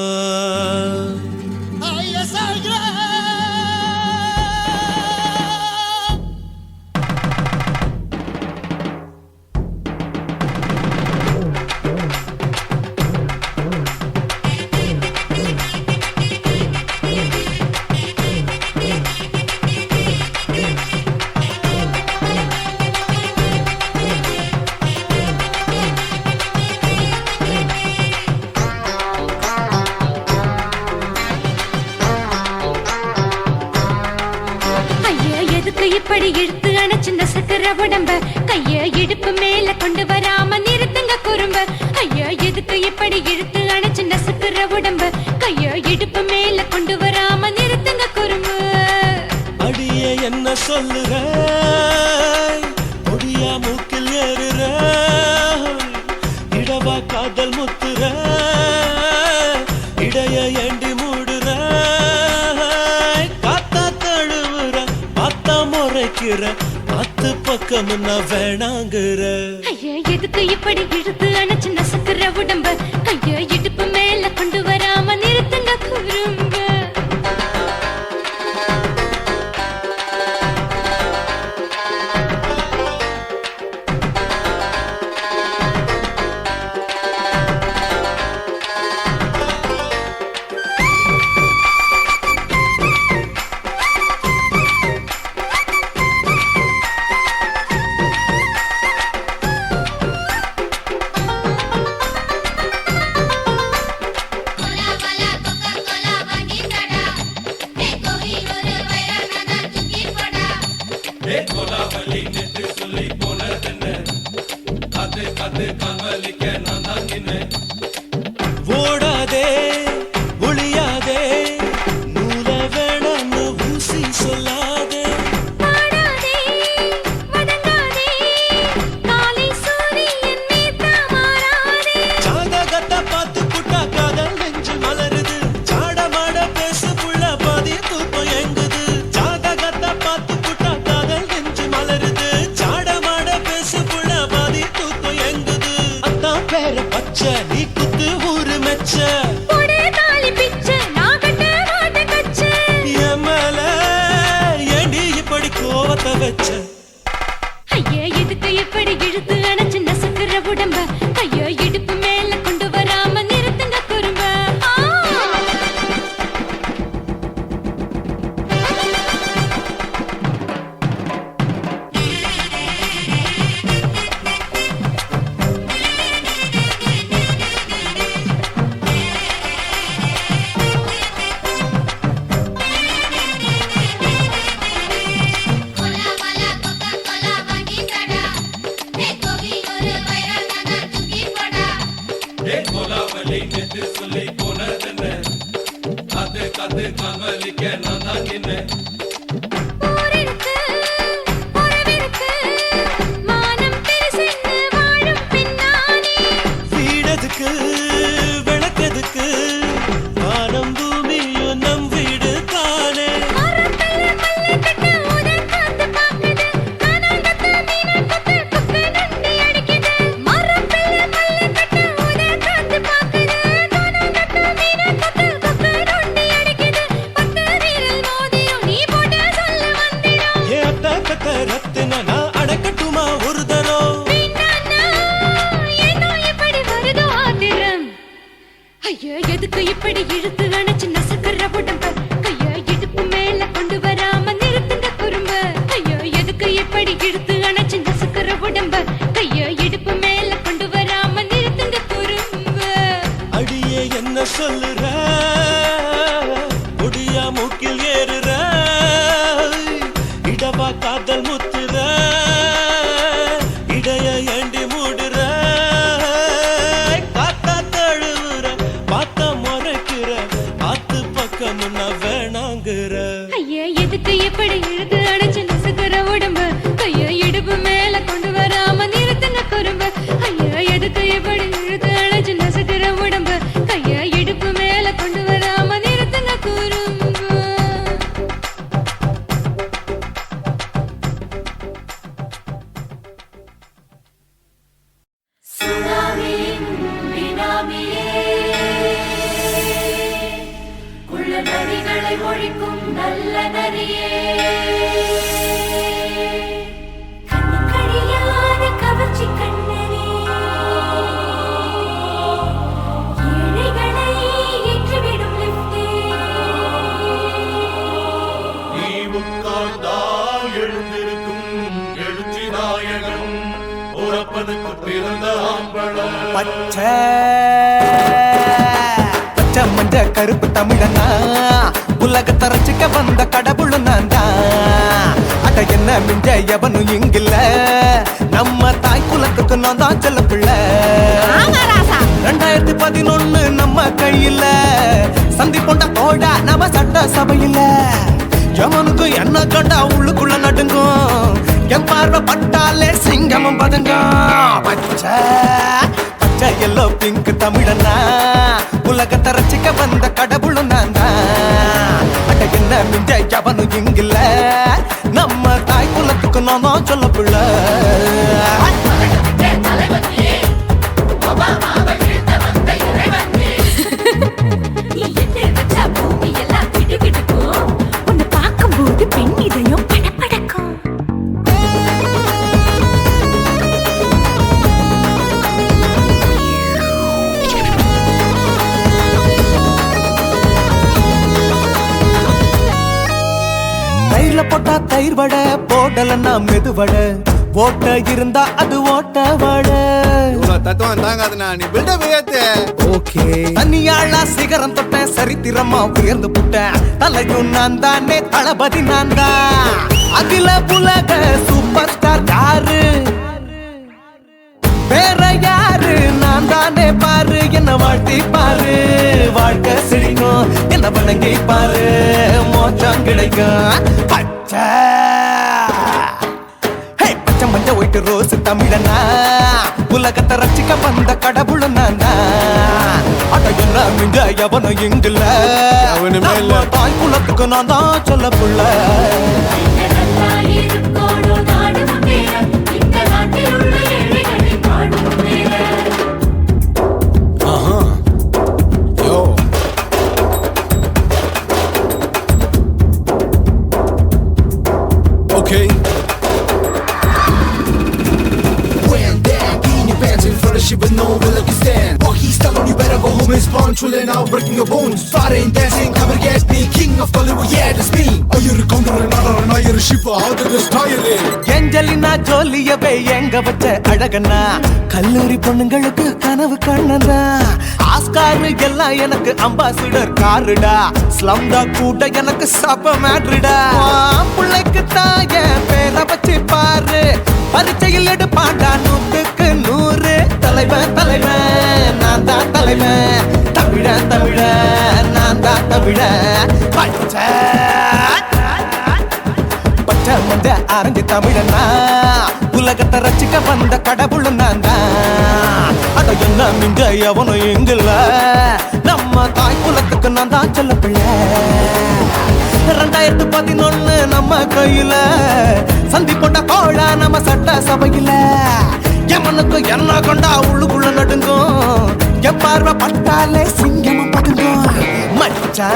இப்படி இழுத்து அணைச்சு நசுக்கிற உடம்ப கைய இடுப்பு மேல கொண்டு வராம நிறுத்துங்க குறும்ப. ஐயா எதுக்கு இப்படி இழுத்து அணைச்சு நசுக்கிற உடம்ப கைய இடுப்பு மேல கொண்டு வராம நிறுத்துங்க குறும்ப. அடியே என்ன சொல்லுற ஒடியா மூக்கில் ஏறுற இடவா காதல் முத்துற இடைய ஏண்டி மூடுற காத்தா தழுவுற பார்த்தா முறைக்கிற அத்து பக்கம் நான் வேணாங்குற. ஐயா எதுக்கு இப்படி இழுத்து அணைச்சு நசுக்கிற உடம்ப கைய இடுப்பு மேல கொண்டு வராம நிறுத்துங்க குறும்ப. ஓடாதே ஒளியாதே நூல வேணான்னு ஊசி சொல்லாதே ஜாதகத்தை பார்த்து புட்டா காதல் நெஞ்சு மலருது சாடமாட பேசு புள்ள பாதி தூக்கம் எங்குது. ஜாதகத்தை பார்த்து புட்டா காதல் நெஞ்சு மலருது சாடமாட பேசு புள்ள பாதி தூக்கம் எங்குது. அத்தான் பேர பச்சை நீ குத்து ஊரு மெச்ச எமல ஏண்டி இப்படி கோவத்தை வச்ச. ஐயா எதுக்கு இப்படி இழுத்து அணைச்சு நசுக்கிற உடம்ப கைய இடுப்பு மேல கொண்டு வராம நிறுத்துங்க குறும்ப. ஊரிருக்கு, உறவிருக்கு, மானம் பெருசென்னு வாழும் பின்னானே. வீடதுக்கு விளக்கதுக்கு வானம் பூமியும் நம் வீடு தானே. மரத்துல மல்லு கட்டு உதன் காத்து பாக்குது, கானாங்கத்து மீனாங்கத்து குக்கு நண்டி அடிக்குது. மரத்துல மல்லு கட்டு உதன் காத்து பாக்குது, கானாங்கத்து மீனாங்கத்து குக்கு நண்டி அடிக்குது. பத்து வீரல் மோதியும் நீ போட்டு சொல்ல வந்திடும். ஏ அத்த கத்த ரத்தின நான் அடக்கட்டுமா ஒரு தரம். வேண்டாண்ணா, ஏனோ இப்படி வருதோ ஆத்திரம். ஐயா எதுக்கு இப்படி இழுத்து அணைச்சு நசுக்கிற உடம்ப கைய இடுப்பு மேல கொண்டு வராம நிறுத்துங்க குறும்ப. ஐயா எதுக்கு இப்படி இழுத்து அணைச்சு நசுக்கிற உடம்ப கைய இடுப்பு மேல கொண்டு வராம நிறுத்துங்க குறும்ப. அடியே என்ன சொல்லுற ஒடியா மூக்கில் ஏறுற இடவா காதல் முத்துற இடைய ஏண்டி மூடுற காத்தா தழுவுற பார்த்த முறைக்கிற ஆத்து கஷ்டங்களை ஒழிக்கும் நல்ல நரியே கண்ணுக்கழியாத கவர்ச்சி கண்ணனே ஏழைகளை ஏற்றிவிடும் லிப்டே நீ உட்கார்ந்தால் எழுந்திருக்கும் எழுச்சி நாயகன் உறப்பனுக்கு பிறந்த ஆம்பள பச்சை மஞ்ச கருப்பு தமிழனா உலகத்தை ரசிக்க வந்த கடவுள் நான் தான். அட என்ன மிஞ்ச எவனும் இங்கில்ல, நம்ம தாய் குலத்துக்கு நான் தான் செல்ல பிள்ளை. 2011 நம்ம கையில சந்தி போட்ட தோடா நம்ம சட்ட சபையில. எவனுக்கு என்ன கண்டா உள்ளுக்குள்ள நடுங்கும், என் பார்வை பட்டாலே சிங்கமும் பதுங்கும். பச்சை பச்சை எல்லோ பிங்க் தமிழனா உலகத்தை ரசிக்க வந்த கடவுளும் நான் தான். அட என்ன மிஞ்ச எவனும் இங்கில்ல, நம்ம தாய் குலத்துக்கு நான் தான் சொல்ல பிள்ளை. நீ என்ன வச்சா பூமி எல்லாம் கிடுகிடுக்கும் உன்னை பார்க்கும்போது பெண் இதயம் படபடக்கும் தயிர்ல போட்டா தயிர் வடை, போடலன்னா மெது வடை, ஓட்ட இருந்தா அது ஓட்ட வடை. தத்துவம் தாங்காதுண்ணா, நீ பில்டப் ஏத்து. ஓகே தனியாளா சிகரம் தொட்ட சரித்திரமா உயர்ந்து புட்டேன். தலையும் நான் தானே, தளபதி நான் தான். அகில உலக சூப்பர் ஸ்டார் யாரு, வேற யாரு, நான் தானே பாரு. என்ன வாழ்த்தி பாரு, வாழ்க்கை சிரிக்கும். என்ன வணங்கி பாரு, மோச்சம் கிடைக்கும். பச்சை பச்சை மஞ்ச ஒயிட்டு ரோஸ் தமிழனா உலகத்தை ரசிக்க வந்த கடவுள் நான் தான். அட என்ன மிஞ்ச எவனும் இங்கில்ல, எவனுமே இல்ல. நம்ம தாய் குலத்துக்கு நான் தான் சொல்ல புள்ள. நல்லா இருக்கோடும் நாடு முன்னேற இந்த நாட்டில் உள்ள ஏழைகளை பாடும் முன்னேற யோ okay. Shit with no will like you stand. Walkie Stallone, you better go home and spawn. Chillin' out, breaking your bones. Fighting, dancing, cover gas, me king of Bollywood, yeah, that's me. Oh, you're a condor and not you're a shipper. How did this tire it? Angelina ஜோலியவே எங்க வச்ச அழகனா, கல்லூரி பொண்ணுங்களுக்கு கனவு கண்ணனா. Oscar எல்லாம் எனக்கு ambassador காருடா, ஸ்லம்டா கூட எனக்கு சப்ப மேட்ருடா. பிள்ளைக்கு தான் என் பேரை வச்சு பாரு, பரீட்சையில் எடுப்பாண்டா 100க்கு 100. தலைவன் தலைவன் நான் தான் தலைவன், தமிழன் தமிழன் நான் தான் தமிழன். பச்சை பச்சை மஞ்ச ஆரஞ்சு தமிழனா உலகத்தை ரசிக்க வந்த கடவுள் நான் தான். அட என்ன மிஞ்ச எவனும் இங்கில்ல, நம்ம தாய் குலத்துக்கு நான் தான் சொல்ல பிள்ளை. 2011 நம்ம கையில சந்தி போட்ட கோழா நம்ம சட்ட சபையில. எமனுக்கு என்ன கொண்டா உள்ளுக்குள்ள நடுங்கும், என் பார்வை பட்டாலே சிங்கமும் பதுங்கும். மச்சா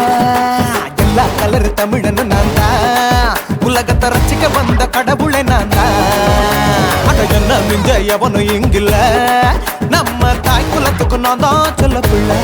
எல்லா கலர் தமிழன்னு நான் தான், உலகத்தை ரசிக்க வந்த கடவுளை நான் தான். அட என்ன மிஞ்ச எவனும் இங்கில்ல, நம்ம தாய் குலத்துக்கு நான் தான் சொல்ல பிள்ளை.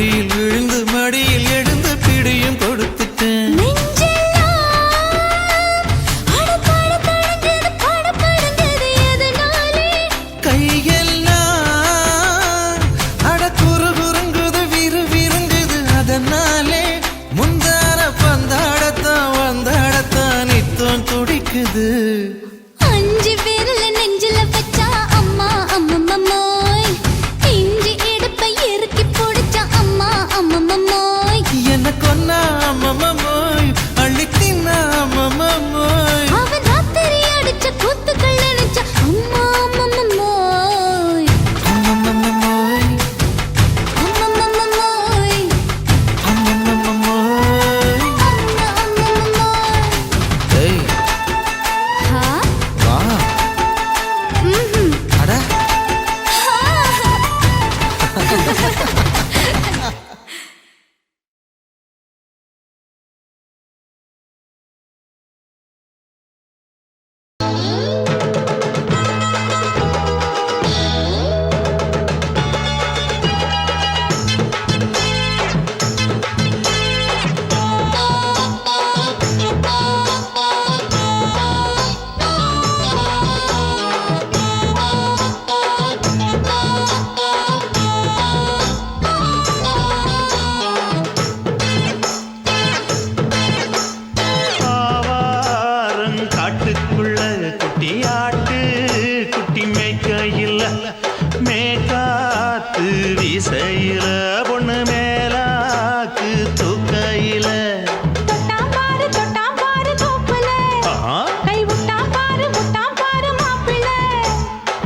மடியில் விழுந்து மடியில் எழுந்து பிடியும் கொடுத்துட்டேன். கையெல்லாம் அட குறுகுறுங்குது விறுவிறுங்குது அதனாலே முந்தான பந்தாடத்தான் வந்தாடத்தான் நித்தம் துடிக்குது. 5 விரல நெஞ்சில வச்சா அம்மா அம்மம்மோய், இஞ்சி இடுப்பை இறுக்கி பிடிச்சா அம்மா அம்மம்மோய், என்ன கொன்னா அம்மம்மோய் அள்ளி தின்னா அம்மம்மோய், அவன் ராத்திரி அடிச்ச கூத்துக்கள் நினைச்சா அம்மா அம்மம்மோய், அம்மம்மோய் அம்மம்மோய், அம்மம்மோய். அம்மம்மோய். ஏய் ஹா? வா ம்ஹும். அட காட்டுக்குள்ள குட்டியாட்டு குட்டி மேய்க்கையில் மேக்காத்து வீசையில பொண்ணு மேலாக்கு தூக்கையில தொட்டாம் பாரு தோப்புல, கை விட்டாம் பாரு மாப்பிள்ளை.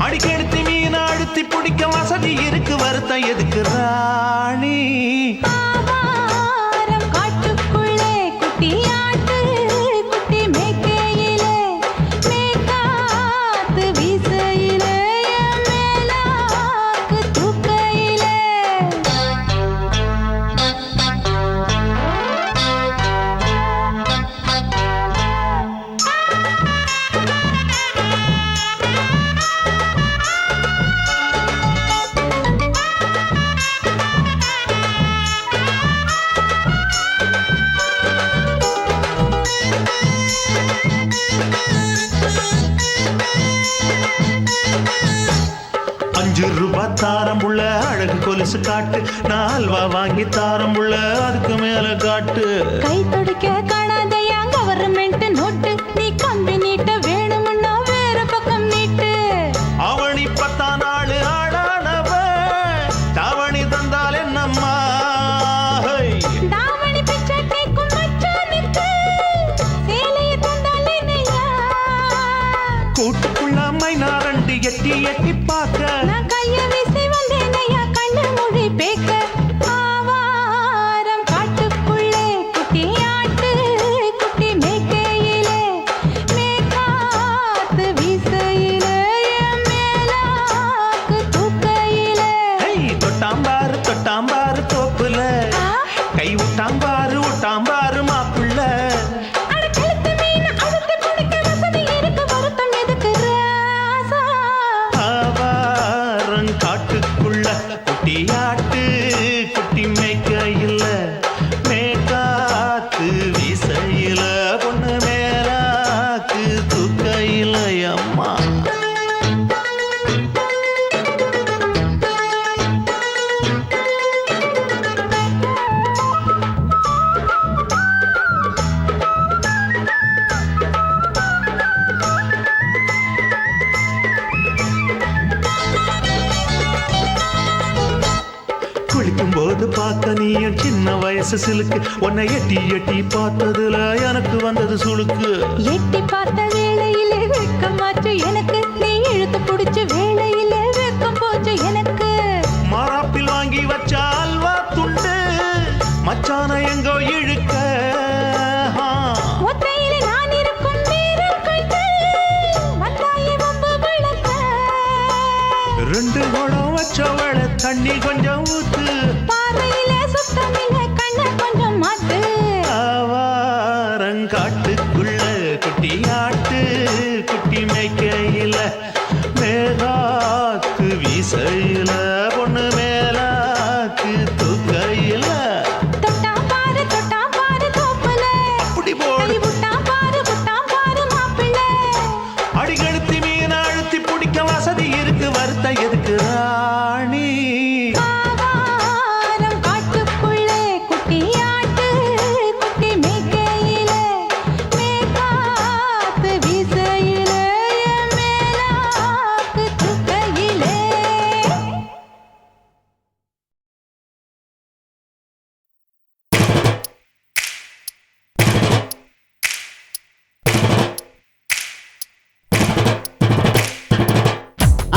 அடிக்கெடுத்து மீன் அழுத்தி பிடிக்க வசதி இருக்கு வருத்தம் எதுக்கு ராணி. ஆவாரம் காட்டுக்குள்ளே குட்டியாட்டு குட்டி மேய்க்கையிலே மேய்க்காத்து வீசையிலே என் மேலாக்கு தூக்கையிலே. ₹5 தாரம் புள்ள அழகு கொலுசு காட்டு, நான் அல்வா வாங்கி தாரம் புள்ள அதுக்கு மேல காட்டு. கை துடிக்க காணாதையா கவர்மெண்ட் நோட்டு, நீ கம்பி நீட்ட வேணும்னா வேற பக்கம் நீட்டு. அவனி 10 நாள் ஆளானவ தாவணி தந்தால் என்னம்மா. தாவணி பிச்சை கேக்கும் மச்சானுக்கு சேலையை தந்தால் என்னையா. கூட்டுக்குள்ள மைனாரண்டி எட்டி எட்டி பார்க்க, நான் கைய வீசி வந்தேனையா கண்ணு மொழி பேக்க. ஆவாரம் காட்டுக்குள்ளே குட்டியாட்டு குட்டி மேய்க்கையிலே மேய்க்காத்து வீசையிலே என் மேலாக்கு தூக்கையிலே. தொட்டாம்பாரு தோப்புல, கை விட்டாம்பாரு மாப்பிள்ள. அட கழுத்து மீன் அழுத்தி பிடிக்க வசதி இருக்கு வருத்தம் எதுக்கு ராசா. ஆவாரம் காட்டுக்குள்ள குட்டியாட்டு குட்டி மேய்க்கையில் மேக்காத்து வீசையில பொண்ணு மேலாக்கு தூக்கையில் அம்மா. குளிக்கும் போது பார்க்க நீயும் சின்ன வயசு சிலுக்கு, உன்னை எட்டி எட்டி பார்த்ததுல எனக்கு வந்தது சுளுக்கு. எட்டி பார்த்த வேளையிலே வெட்கமாச்சு எனக்கு, நீ இழுத்து பிடிச்ச வேளையிலே வெட்கம் போச்சு எனக்கு. மாறாப்பில் வாங்கி வச்ச அல்வா துண்டு மச்சான எங்கோ இழுக்க. ஒத்தையிலே நான் இருக்கும் நேரம் கண்டு வந்தாயே வம்பு விளக்க. 2 குடம் வச்சவள தண்ணி கொஞ்சம் ஊத்து, பார்வையிலே சுத்தமில்லை கண்ண கொஞ்சம் மாத்து. ஆவாரங்காட்டுக்குள்ள குட்டியாட்டு குட்டி மேய்க்கையில மேலாக்கு வீசையில பொண்ணு மேலாக்கு தூக்கையில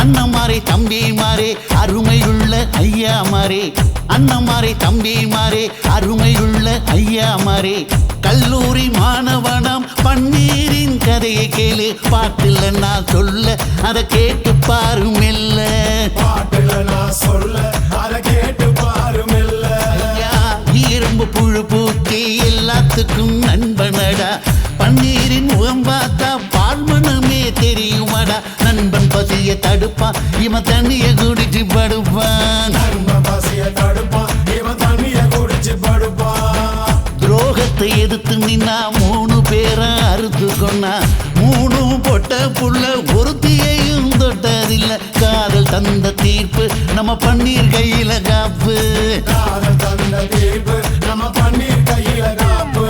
அண்ணமாரே தம்பி மாறே அருமையுள்ள ஐயா மாறே அண்ணமாரே தம்பி மாறே அருமையுள்ள ஐயா மாறே கல்லூரி மாணவனாம் பன்னீரின் கதையை கேளு பாட்டுல நான் சொல்ல அதை கேட்டு பாரு மெல்ல பாட்டுல நான் சொல்ல அதை கேட்டு பாரு மெல்ல ஐயா இரும்பு புழு பூக்கி எல்லாத்துக்கும் நண்பனடா பன்னீரின் முகம் பார்த்தா பால்மனமே தெரியுமாடா நண்பன் பசிய தடுப்பான் இவன் தண்ணிய குடிச்சு படுப்பான் நண்பன் பசிய தடுப்பான் இவன் தண்ணிய குடிச்சு படுப்பான் துரோகத்தை எதிர்த்து நின்னா 3 பேரை அறுத்து கொண்டா 3 பொட்ட புள்ள ஒருத்தியையும் தொட்டதில்ல காதல் தந்த தீர்ப்பு நம்ம பன்னீர் கையில காப்பு காதல் தந்த தீர்ப்பு நம்ம பன்னீர் கையில காப்பு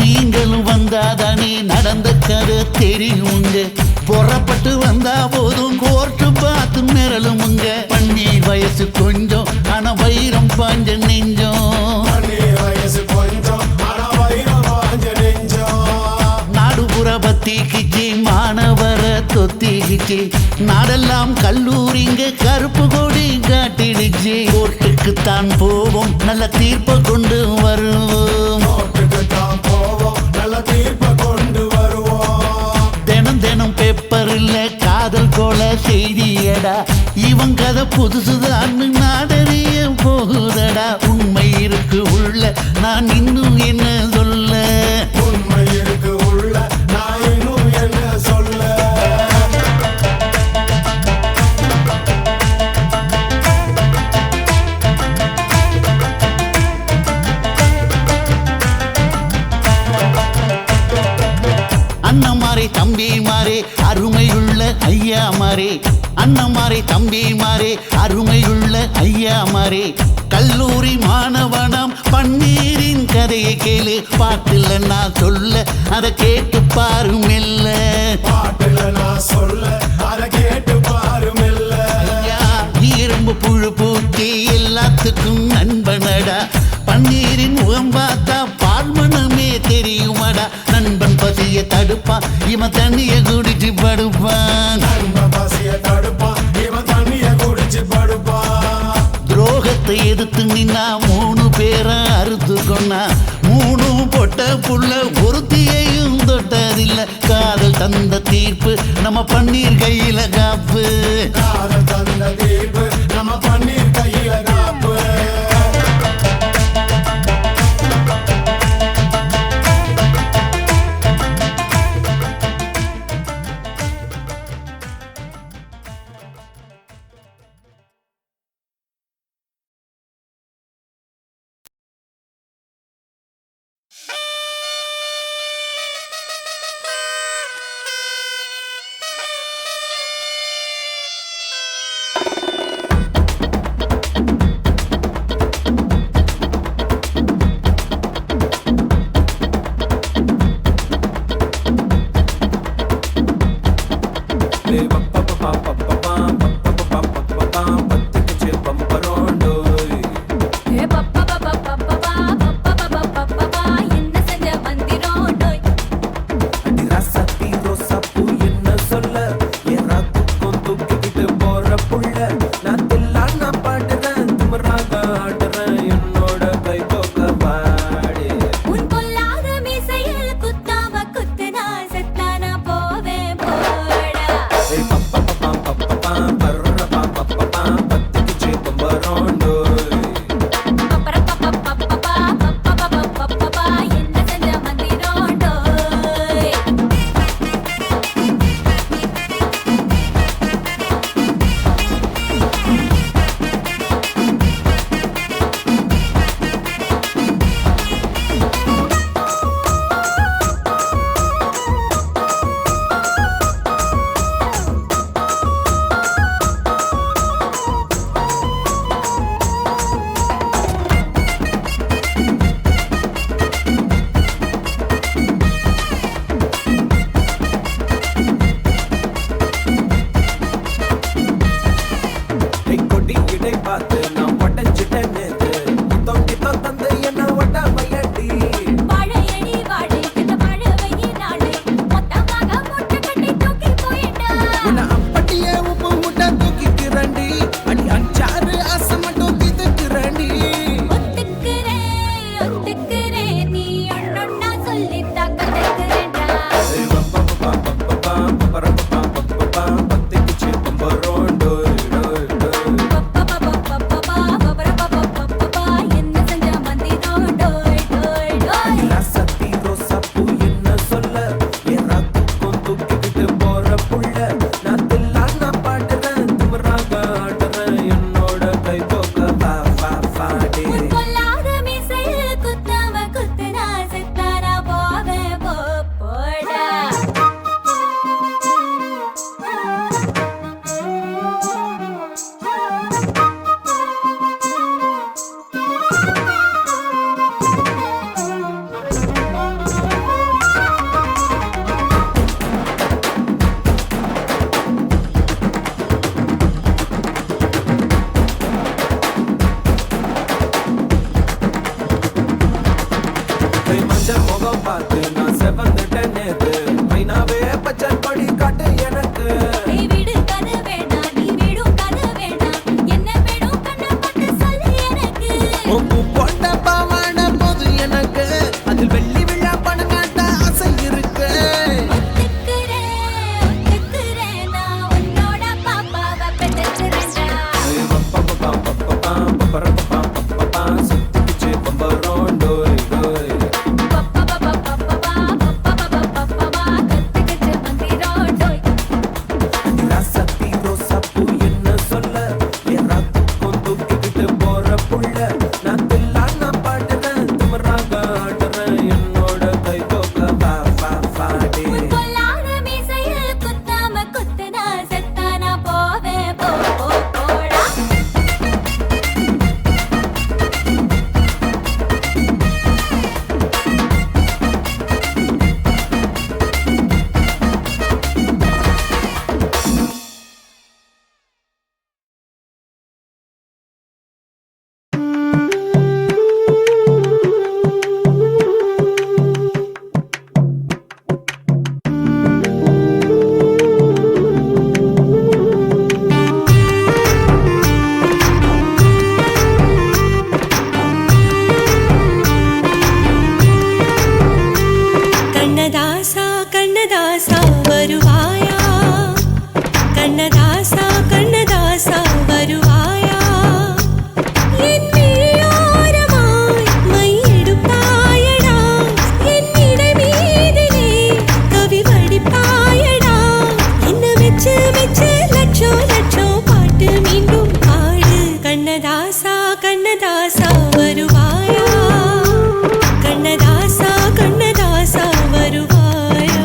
நீங்களும் வந்தாதானே நடந்த கதை தெரியுங்க புறப்பட்டு வந்தா போதும் கோர்ட்டு பார்த்து மிரளுமுங்க பன்னீர் வயசு கொஞ்சம் ஆனா வைரம் பாஞ்ச நெஞ்சம் பன்னீர் வயசு கொஞ்சம் ஆனா வைரம் பாஞ்ச நெஞ்சம் நாடுபுற பத்திக்கிச்சு மாணவர தொத்திக்கிச்சு நாடெல்லாம் கல்லூரிங்க கருப்பு கொடி காட்டிடுச்சு கோர்ட்டுக்கு தான் போவோம் நல்ல தீர்ப்பை கொண்டு வருவோம் கோர்ட்டுக்கு தான் போவோம் நல்ல தீர்ப்பை கொண்டு வருவோம் தினம் தினம் பேப்பர்ல காதல் கொலை செய்தியடா இவன் கதை புதுசுதான் நாடறிய போகுதடா உண்மை இருக்கு உள்ள நான் இன்னும் என்ன சொல்ல உண்மை இருக்கு உள்ள நான் இன்னும் என்ன சொல்ல அண்ணமாரே தம்பி மாறே அருமையுள்ள ஐயா மாறே அண்ணமாரே தம்பி மாறே அருமையுள்ள ஐயா மாறே கல்லூரி மாணவனாம் பன்னீரின் கதையை கேளு பாட்டுல நான் சொல்ல அதை கேட்டு பாரு மெல்ல பாட்டுல நான் சொல்ல அதை கேட்டு பாரு மெல்ல ஐயா இரும்பு புழு பூக்கி எல்லாத்துக்கும் நண்பனடா பன்னீரின் முகம் பார்த்தா பால்மனமே தெரியுமாடா நண்பன் பசிய தடுப்பான் இவன் தண்ணிய குடிச்சு படுப்பான் நண்பன் பசிய தடுப்பான் இவன் தண்ணிய குடிச்சு படுப்பான் துரோகத்தை எதிர்த்து நின்னா 3 பேரை அறுத்து கொண்டா 3 பொட்ட புள்ள ஒருத்தியையும் தொட்டதில்ல காதல் தந்த தீர்ப்பு நம்ம பன்னீர் கையில காப்பு காதல் தந்த தீர்ப்பு நம்ம பன்னீர் கையில காப்பு உன் பொல்லாத மீசையில் குத்தாம குத்துனா செத்தானா போவேன் போடா ராசத்தி ரோசாப்பூ என்ன சொல்ல எல்லாத்துக்கும் தூக்கிக்கிட்டு போற புள்ள நான் தில்லானா பாடுறேன் திமிராக ஆடுறேன் என்னோட கை தோக்க வா வா வாடே பொல்லாத மீசையில் குத்தாம குத்துனா செத்தானா போவேன் போ போ போடா கண்ணதாசா கண்ணதாசா வருவாயா கண்ணதாசா கண்ணதாசா வருவாயா என் விழியோரமாய் மையெடுப்பாயடா என்னிட மீதிலே கவி வடிப்பாயடா என்ன வெச்சு வெச்சு லட்சம் லட்சம் பாட்டு மீண்டும் பாடு கண்ணதாசா கண்ணதாசா வருவாயா கண்ணதாசா கண்ணதாசா வருவாயா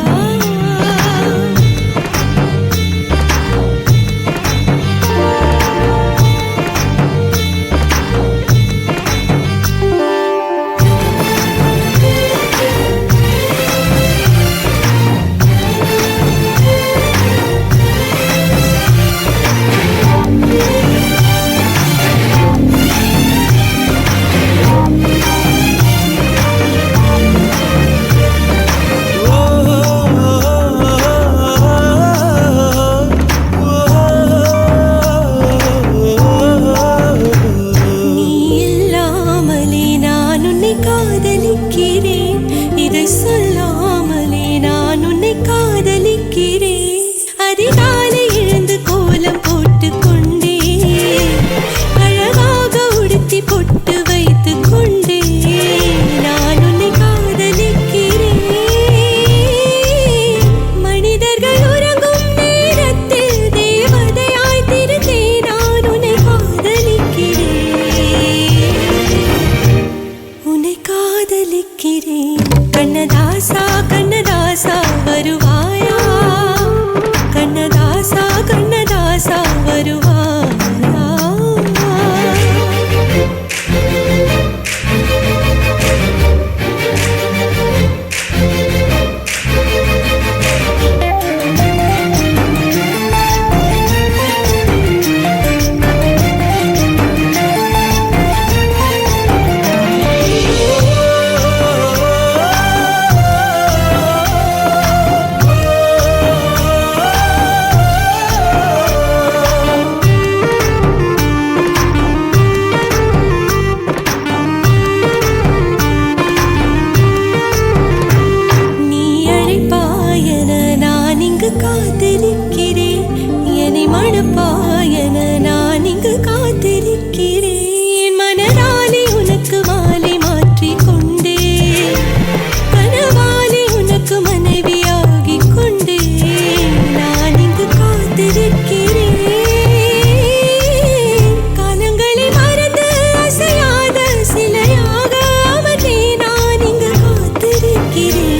நீ இல்லாமலே நான் உன்னை காதலிக்கிறேன் இதை சொல்லாமலே நான் உன்னை காதலிக்கிறேன் அதிகாலை எழுந்து கோலம் போட்டு கொண்டே அழகாக உடுத்தி பொட்டு வைத்து கொண்டே நான் உன்னை காதலிக்கிறேன் மனிதர்கள் உறங்கும் நேரத்தில் தேவதையாய் திருந்தே நான் உன்னை காதலிக்கிறேன் உன்னை காதலிக்கிறேன் கண்ணதாசா கண்ணதாசா வருவாயா கண்ணதாசா கண்ணதாசா வருவாயா நீ அழைப்பாயன நான் இங்கு காத்திருக்கிறேன் என்னை மணப்பாயன நான் இங்கு காத்திருக்கிறேன் மனதாலே உனக்கு மாலை மாற்றிக் கொண்டே கனவாலே உனக்கு மனைவியாகிக் கொண்டே நான் இங்கு காத்திருக்கிறேன் காலங்களை மறந்து அசையாத சிலையாக அவனே நான் இங்கு காத்திருக்கிறேன்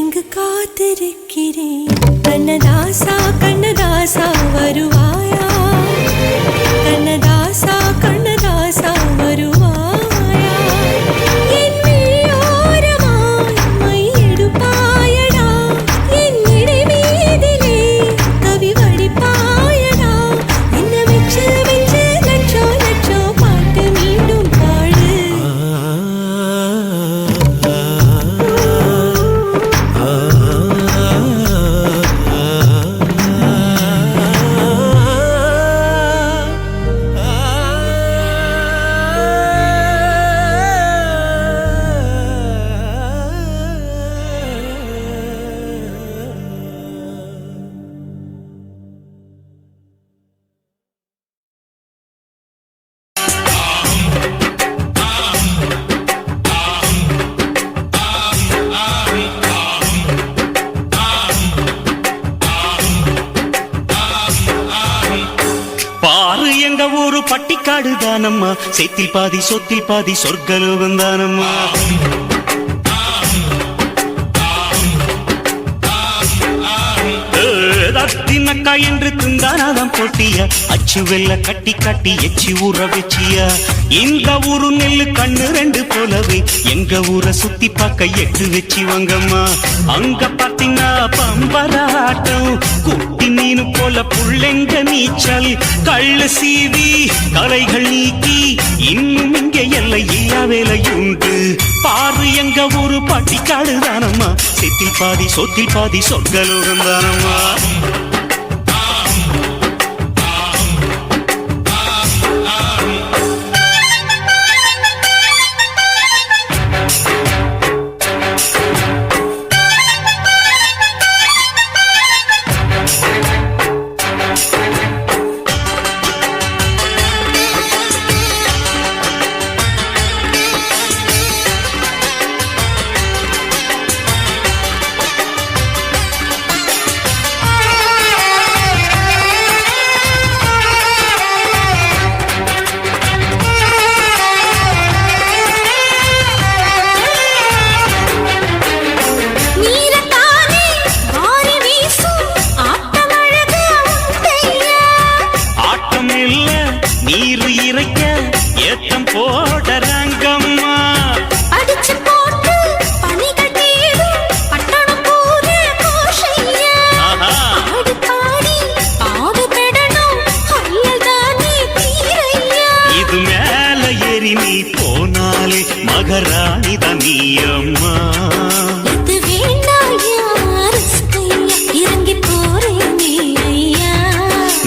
இங்கு காத்திருக்கிறேன் கண்ணதாசா கண்ணதாசா வருவாயா கண்ணதாசா கண்ணதாசா வருவாயா என் விழியோரமாய் மையெடுப்பாயடா என்னிட மீதிலே கவி வடிப்பாயடா என்ன வெச்சு வெச்சு லட்சம் லட்சம் பாட்டு மீண்டும் பாடு எங்க ஊரு பட்டிக்காடு தானம்மா, சேத்தில் பாதி சொத்தில் பாதி சொர்க்கலோகம் தானம்மா. தின்னக்கா என்று திந்தானாதான் போட்டியா, அச்சு வெல்ல கட்டி கட்டி எச்சி ஊற வச்சியா. இந்த ஊரு நெல்லு கண்ணு ரெண்டு போலவே எங்க ஊரை சுத்தி பார்க்க எட்டு வச்சு வாங்கம்மா. அங்க பாத்தீங்கன்னா பம்பராட்டம், குட்டி மீனு போல புள்ளெங்க நீச்சல், கள்ள சீவி கலைகள் நீக்கி இன்னும் இங்க எல்லை இல்லா வேலையுண்டு. பாரு எங்க ஊரு பட்டிக்காடு தானம்மா, செத்தில் பாதி சொத்தில் பாதி சொர்க்கலோகம் தானம்மா.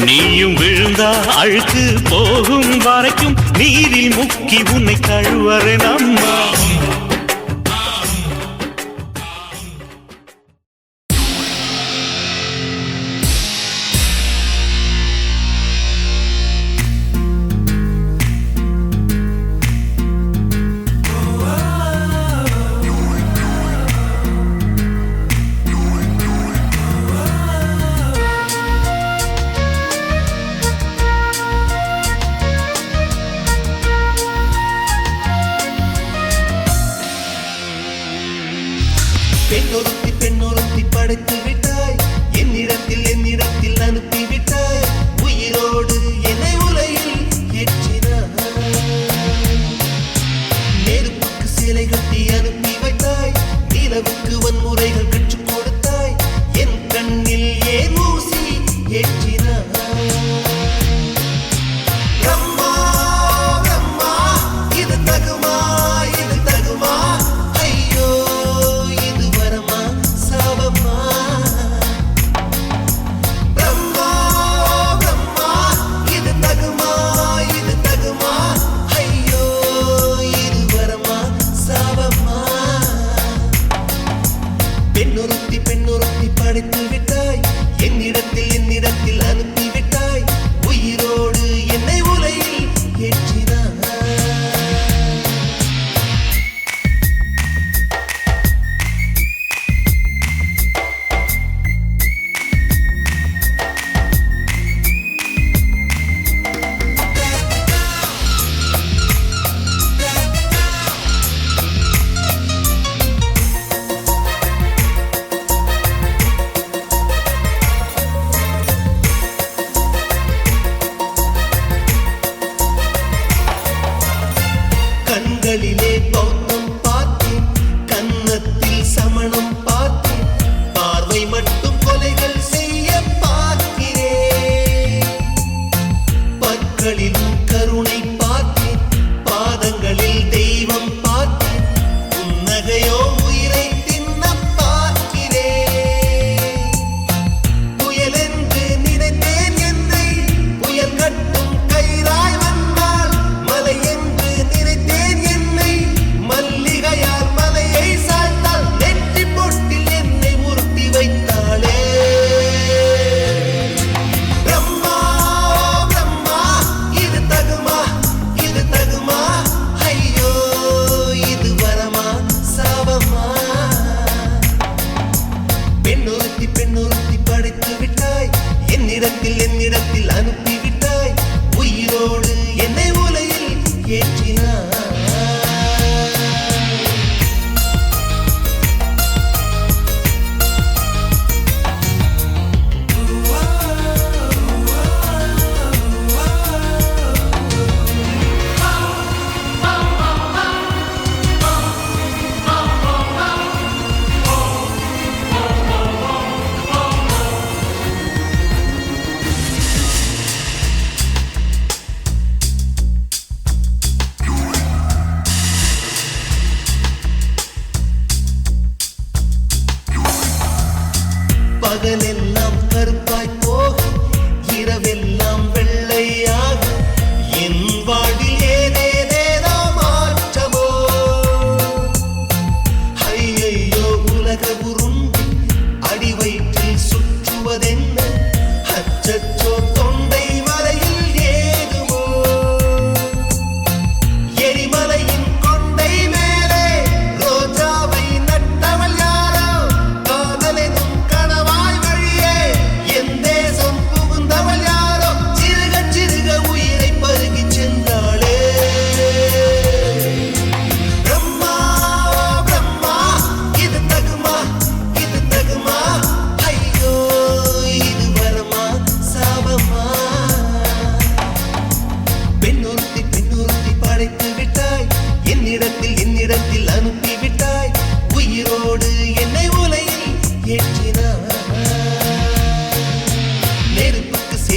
நீயும் விழுந்தா அழுக்கு போகும் வரைக்கும் நீரில் முக்கி உன்னை கழுவறு நம்மா.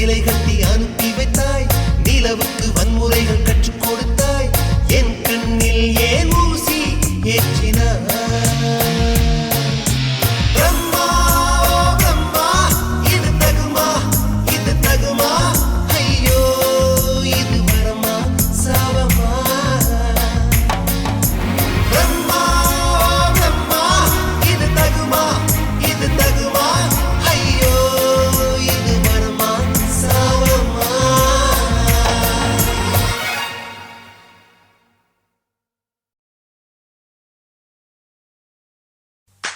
சேலை கட்டி அனுப்பி வைத்தாய் நிலவுக்கு வன்முறைகள்